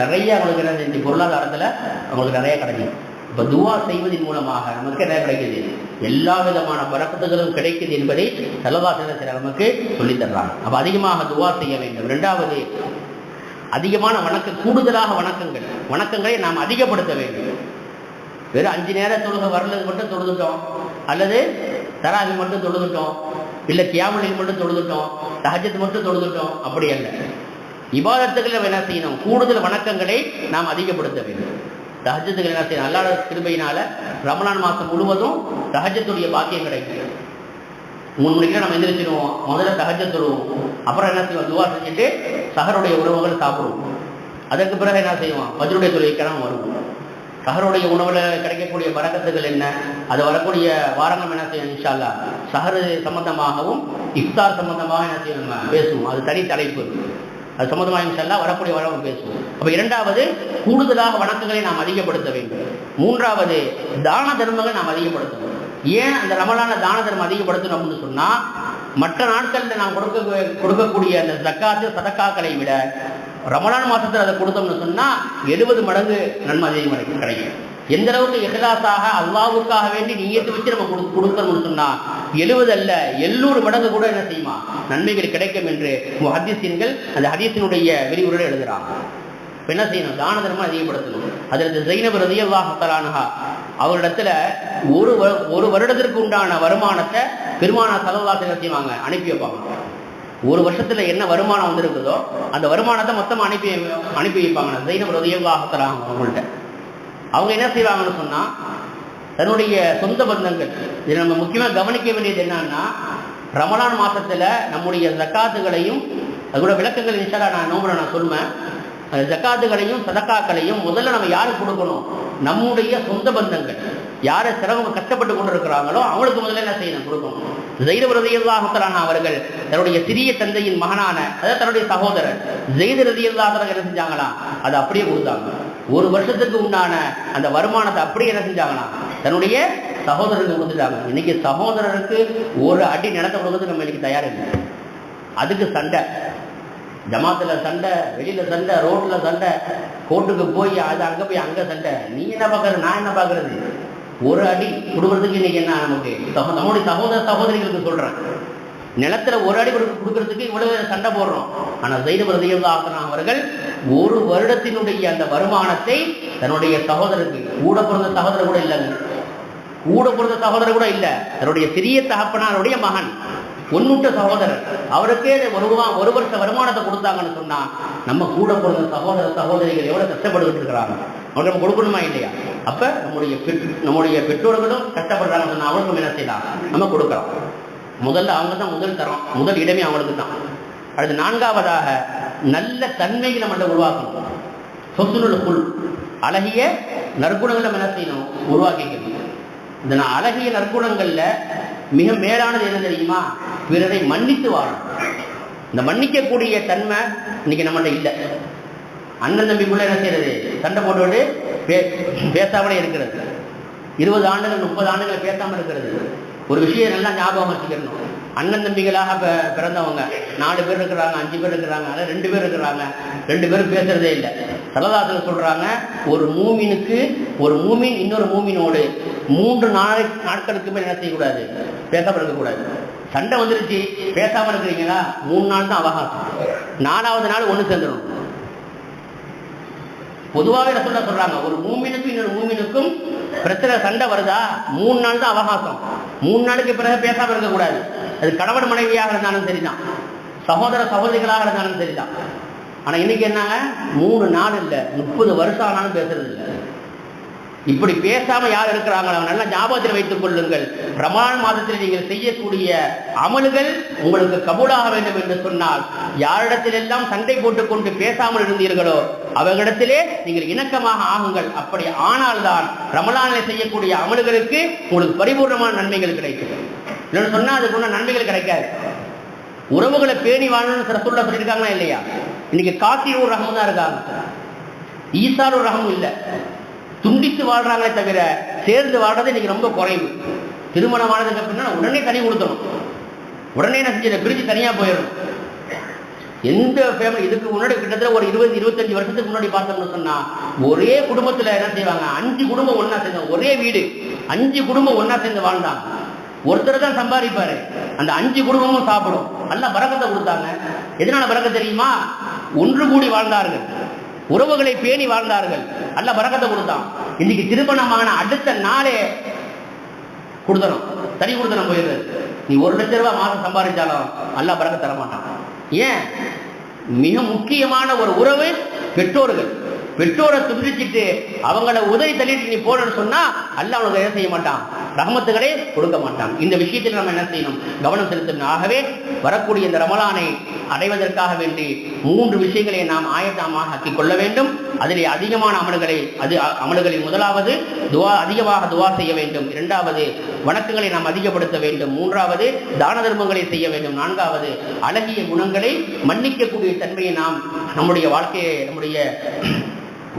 நிறைய அவங்களுக்கு என்ன செஞ்சு பொருளாதாரத்தில் அவங்களுக்கு நிறைய கிடைக்கும். இப்போ துவா செய்வதன் மூலமாக நமக்கு என்ன கிடைக்குது? எல்லா விதமான பரக்கத்துகளும் கிடைக்குது என்பதை ஸல்லல்லாஹு அலைஹி வஸல்லம் நமக்கு சொல்லித் தர்றாங்க. அப்போ அதிகமாக துவா செய்ய வேண்டும். 2வது, அதிகமான கூடுதலாக வணக்கங்களை நாம் அதிகப்படுத்த வேண்டும். வெறும் 5 நேர தொழுகை வரலது மட்டும் தொழுதுட்டோம், அல்லது தராவி மட்டும் தொழுதுட்டோம், இல்லை கியாமுல் மட்டும் தொழுதுட்டோம், தஹஜ்ஜத் மட்டும் தொழுதுட்டோம், அப்படி அல்ல. இபாதத்துகளை என்ன செய்யணும்? கூடுதல் வணக்கங்களை நாம் அதிகப்படுத்த வேண்டும். தஹஜ்ஜத்துகளை என்ன செய்யணும்? அல்லாஹ்வுடைய கிருபையினால ரமலான் மாதம் முழுவதும் தஹஜ்ஜத்துடைய பாக்கியம் கிடைக்கும். 3 மணிக்கு நம்ம எந்திரிச்சிடுவோம், முதல்ல தஹஜ்ஜத் தொழுவோம், அப்புறம் என்ன செய்வோம்? துவா செஞ்சுட்டு சஹருடைய உணவுகள் சாப்பிடுவோம். அதற்கு பிறகு என்ன செய்வோம்? ஃபஜ்ருடைய தொழுகைக்கு நாம் வருவோம். சஹருடைய உணவுல கிடைக்கக்கூடிய பரக்கத்துகள் என்ன, அது வரக்கூடிய வாரங்கள் என்ன செய்யணும்? இன்ஷா அல்லாஹ் சஹரு சம்பந்தமாகவும் இஃப்தார் சம்பந்தமாக என்ன செய்யணும்? பேசுவோம். அது தனி தலைப்பு, அது சம்பந்தமாக இன்ஷா அல்லாஹ் வரக்கூடிய வாரம் பேசுவோம். அப்போ 2வது, கூடுதலாக வணக்கங்களை நாம் அதிகப்படுத்த வேண்டும். 3வது, தான தர்மங்களை நாம் அதிகப்படுத்தணும். ஏன் அந்த ரமலான தான தர்மம் அதிகப்படுத்தணும் அப்படின்னு சொன்னா, மற்ற நாட்களில் நாம் கொடுக்கக்கூடிய அந்த ஜக்காத்து சதக்காக்களை விட ரமலான் மாசத்தில் அதை கொடுத்தோம்னு சொன்னா 70 மடங்கு நன்மை அதிகமாக கிடைக்கும். எந்த அளவுக்கு இஹ்லாஸாக அல்லாஹ்வுக்காக வேண்டி நிய்யத்து வச்சு நம்ம கொடுக்கணும்னு சொன்னா 70 அல்ல 700 மடங்கு கூட என்ன செய்யுமா நன்மைகள் கிடைக்கும் என்று முஹத்திஸீன்கள் அந்த ஹதீஸினுடைய விரிவுரையில் எழுதுறாங்க. என்ன செய்யணும்? தான தர்மம் அதிகப்படுத்தணும். அதில் ஸைனப் ரலியல்லாஹு தஆலா அன்ஹா அவரிடத்துல ஒரு வருடத்திற்கு உண்டான வருமானத்தை பெருமானார் ஸல்லல்லாஹு அலைஹி வஸல்லம் செய்வாங்க, அனுப்பி வைப்பாங்க. ஒரு வருஷத்துல என்ன வருமானம் வந்திருக்குதோ அந்த வருமானத்தை மொத்தமாக அனுப்பி வைப்பாங்க ஸைனப் ரலியல்லாஹு தஆலா அவங்கள்ட்ட. அவங்க என்ன செய்வாங்கன்னு சொன்னா தன்னுடைய சொந்த பந்தங்கள், இதை நம்ம முக்கியமாக கவனிக்க வேண்டியது என்னன்னா, ரமலான் மாசத்துல நம்முடைய ஜக்காத்துகளையும் அதோட விளக்கங்கள் இன்ஷா நான் நோம்புல நான் சொல்லுவேன். ஜக்காத்துகளையும் சதக்காக்களையும் முதல்ல நம்ம யாருக்கு கொடுக்கணும்? நம்முடைய சொந்த பந்தங்கள், யாரை சிரமம் கஷ்டப்பட்டு கொண்டு இருக்கிறாங்களோ அவங்களுக்கு முதல்ல என்ன செய்யணும்? கொடுக்கணும். ஸைத் ரலியல்லாஹு தஆலா அவர்கள் தன்னுடைய சிறிய தந்தையின் மகனான, அதாவது தன்னுடைய சகோதரர் ஸைத் ரலியல்லாஹு தஆலா என்ன செஞ்சாங்களாம்? அதை அப்படியே கொடுத்தாங்க. ஒரு வருஷத்துக்கு உண்டான அந்த வருமானத்தை அப்படியே என்ன செஞ்சாங்களாம்? தன்னுடைய சகோதரருக்கு கொடுத்துட்டாங்க. இன்னைக்கு சகோதரருக்கு ஒரு அடி நிலத்தை கொடுக்கறதுக்கு நம்ம இன்னைக்கு தயார் இல்லை. அதுக்கு சண்டை, ஜமாத்துல சண்டை, வெளியில சண்டை, ரோட்ல சண்டை, கோர்ட்டுக்கு போய் அது அங்கே போய் அங்கே சண்டை. நீ என்ன பார்க்கறது, நான் என்ன பார்க்கறது? ஒரு அடி கொடுக்கறதுக்கு இன்னைக்கு என்ன நமக்கு? நம்முடைய சகோதரிகளுக்கு சொல்றேன், நிலத்துல ஒரு அடி கொடுக்கறதுக்கு இவ்வளவு சண்டை போடுறோம். ஆனா ஸைத் ரலியல்லாஹு அன்ஹு அவர்கள் ஒரு வருடத்தினுடைய அந்த வருமானத்தை தன்னுடைய சகோதரருக்கு, கூட பிறந்த சகோதரர் கூட இல்லைங்க, கூட பிறந்த சகோதரர் கூட இல்லை, தன்னுடைய சிறிய தகப்பனாருடைய மகன், ஒன்னுட்ட சகோதரர், அவருக்கே ஒரு வருஷ வருமானத்தை கொடுத்தாங்கன்னு சொன்னா நம்ம கூட பிறந்த சகோதரிகள் எவ்வளவு கஷ்டப்பட்டு இருக்கிறாங்க, அவங்களுக்கு நம்ம கொடுக்கணுமா இல்லையா? அப்ப நம்முடைய பெற்றோர்களும் கஷ்டப்படுறாங்க சொன்னா அவங்களுக்கும் என்ன செய்யலாம்? நம்ம கொடுக்கலாம். முதல்ல அவங்க தான் முதல் தரம், முதல் இடமே அவங்களுக்கு தான். அடுத்து நான்காவதாக நல்ல தன்மைகளை நம்ம உருவாக்கணும். ஹுஸ்னுல் குல்க், அழகிய நற்குணங்களை நம்ம என்ன செய்யணும்? உருவாக்கிக்கணும். இந்த அழகிய நற்குணங்கள்ல மிக மேலானது என்ன தெரியுமா? பிறரை மன்னித்து வாழணும். இந்த மன்னிக்கக்கூடிய தன்மை இன்னைக்கு நம்மகிட்ட இல்லை. அண்ணன் தம்பிக்குள்ள என்ன செய்யறது? சண்டை போட்டு பேசாமலே இருக்கிறது. 20 ஆண்டுகள் 30 ஆண்டுகள் பேசாமல் இருக்கிறது. ஒரு விஷயம் நல்லா ஞாபகம் வச்சுக்கணும். அண்ணன் தம்பிகளாக பிறந்தவங்க 4 பேர் இருக்கிறாங்க, 5 பேர் இருக்கிறாங்க, 2 பேர் இருக்கிறாங்க, 2 பேரும் பேசுறதே இல்லை. ஸல்லல்லாஹு சொல்றாங்க, ஒரு மூமின் இன்னொரு மூமினோடு 3 நாட்களுக்கு மேல் என்ன செய்யக்கூடாது? பேசாமல் இருக்கக்கூடாது. சண்டை வந்துருச்சு, பேசாமல் இருக்கிறீங்களா? 3 நாள் தான் அவகாசம். 4வது நாள் ஒன்று சேர்ந்துடும். பொதுவாகவே ரசூலுல்லாஹ் சொல்றாங்க, ஒரு மூமினுக்கும் இன்னொரு மூமினுக்கும் பிரச்சனை சண்டை வருதா 3 நாள் தான் அவகாசம். 3 நாளுக்கு பிறகு பேசாமல் இருக்கக்கூடாது. அது கணவன் மனைவியாக இருந்தாலும் சரிதான், சகோதரிகளாக இருந்தாலும் சரிதான். ஆனா இன்னைக்கு என்னங்க, 3 நாள் இல்லை 30 வருஷம் ஆனாலும் பேசுறது இல்லை. இப்படி பேசாம யார் இருக்கிறாங்களோ நல்லா ஞாபகத்தில் வைத்துக் கொள்ளுங்கள். ரமலான் மாதத்தில் நீங்கள் செய்யக்கூடிய அமல்கள் உங்களுக்கு கபூலாக வேண்டும் என்று சொன்னால், யாரிடத்திலெல்லாம் சண்டை போட்டுக்கொண்டு பேசாமல் இருந்தீர்களோ அவர்களிடத்திலே நீங்கள் இணக்கமாக ஆகுங்கள். அப்படி ஆனால்தான் ரமலானில் செய்யக்கூடிய அமல்களுக்கு உங்களுக்கு பரிபூர்ணமான நன்மைகள் கிடைக்கும். இல்லைன்னு சொன்னா அதுக்குள்ள நன்மைகள் கிடைக்காது. உறவுகளை பேணி வாழணும்னு ரசூலுல்லாஹ் சொல்லியிருக்காங்களா இல்லையா? இன்னைக்கு காத்திரூர் ரஹம் தான் இருக்காங்க, ஈசாரூர் ரஹம் இல்லை. துண்டித்து வாழ்றாங்களே தவிர சேர்ந்து வாழ்றது இன்னைக்கு ரொம்ப குறைவு. திருமணம் ஆனதுக்கு அப்படின்னா உடனே தனி கொடுத்தணும், உடனே என்ன செஞ்சு பிரிச்சு தனியா போயிடணும். எந்த ஃபேமிலி இதுக்கு முன்னாடி கிட்டத்தட்ட ஒரு 20-25 வருஷத்துக்கு முன்னாடி பார்த்தோம்னு சொன்னா ஒரே குடும்பத்துல என்ன செய்வாங்க, 5 குடும்பம் ஒன்னா சேர்ந்து, ஒரே வீடு 5 குடும்பம் ஒன்னா சேர்ந்து வாழ்ந்தாங்க. ஒருத்தர் தான் சம்பாதிப்பாரு, அந்த 5 குடும்பமும் சாப்பிடும். நல்லா பரக்கத்தை கொடுத்தாங்க. எதனால பரக்கத்தை தெரியுமா? ஒன்று கூடி வாழ்ந்தார்கள், உறவுகளை பேணி வாழ்ந்தார்கள், அல்ல பரக்கத்தை கொடுத்தான். இன்னைக்கு திருமணமான அடுத்த நாளே கொடுத்தனும், தனி கொடுத்தனம் போயிடுறது. நீ 1 லட்சம் ரூபாய் மாதம் சம்பாதிச்சாலும் அல்ல பரக்க தர மாட்டான். ஏன்? மிக முக்கியமான ஒரு உறவு பெற்றோர்கள். பெற்றோரை துண்டிச்சுட்டு அவங்கள உதவி தள்ளிட்டு நீ போறன்னு சொன்னா அல்லாஹ் அவனுக்கு என்ன செய்ய மாட்டான்? ரஹமத்துகளே கொடுக்க மாட்டான். இந்த விஷயத்தில் நம்ம என்ன செய்யணும்? கவனம் செலுத்தணும். ஆகவே வரக்கூடிய இந்த ரமலானை அடைவதற்காக வேண்டி 3 விஷயங்களை நாம் ஆயத்தமாக ஆக்கிக் கொள்ள வேண்டும். அதிலே அதிகமான அமல்களில் முதலாவது அதிகமாக துவா செய்ய வேண்டும். 2வது வணக்கங்களை நாம் அதிகப்படுத்த வேண்டும். 3வது தான தர்மங்களை செய்ய வேண்டும். 4வது அழகிய குணங்களை மன்னிக்கக்கூடிய தன்மையை நாம் நம்முடைய வாழ்க்கையை நம்முடைய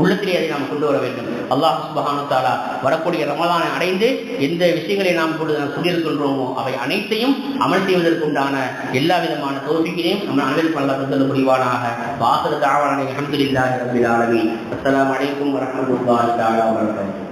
உள்ளத்திலே அதை நாம் கொண்டு வர வேண்டும். அல்லாஹ் சுப்ஹானஹு வ தஆலா வரக்கூடிய ரமலானை அடைந்து எந்த விஷயங்களை நாம் சொல்லியிருக்கின்றோமோ அவை அனைத்தையும் அமல் செய்வதற்குண்டான எல்லா விதமான தௌஃபீக்கையும் நம்ம அனைவருக்கும் அல்லாஹ் தந்தல் புரிவானாக. வாஹிரு தஅவானா அல்ஹம்துலில்லாஹி ரப்பில் ஆலமீன். அஸ்ஸலாமு அலைக்கும் வரஹ்மத்துல்லாஹி தஆலா வபரகாத்துஹு.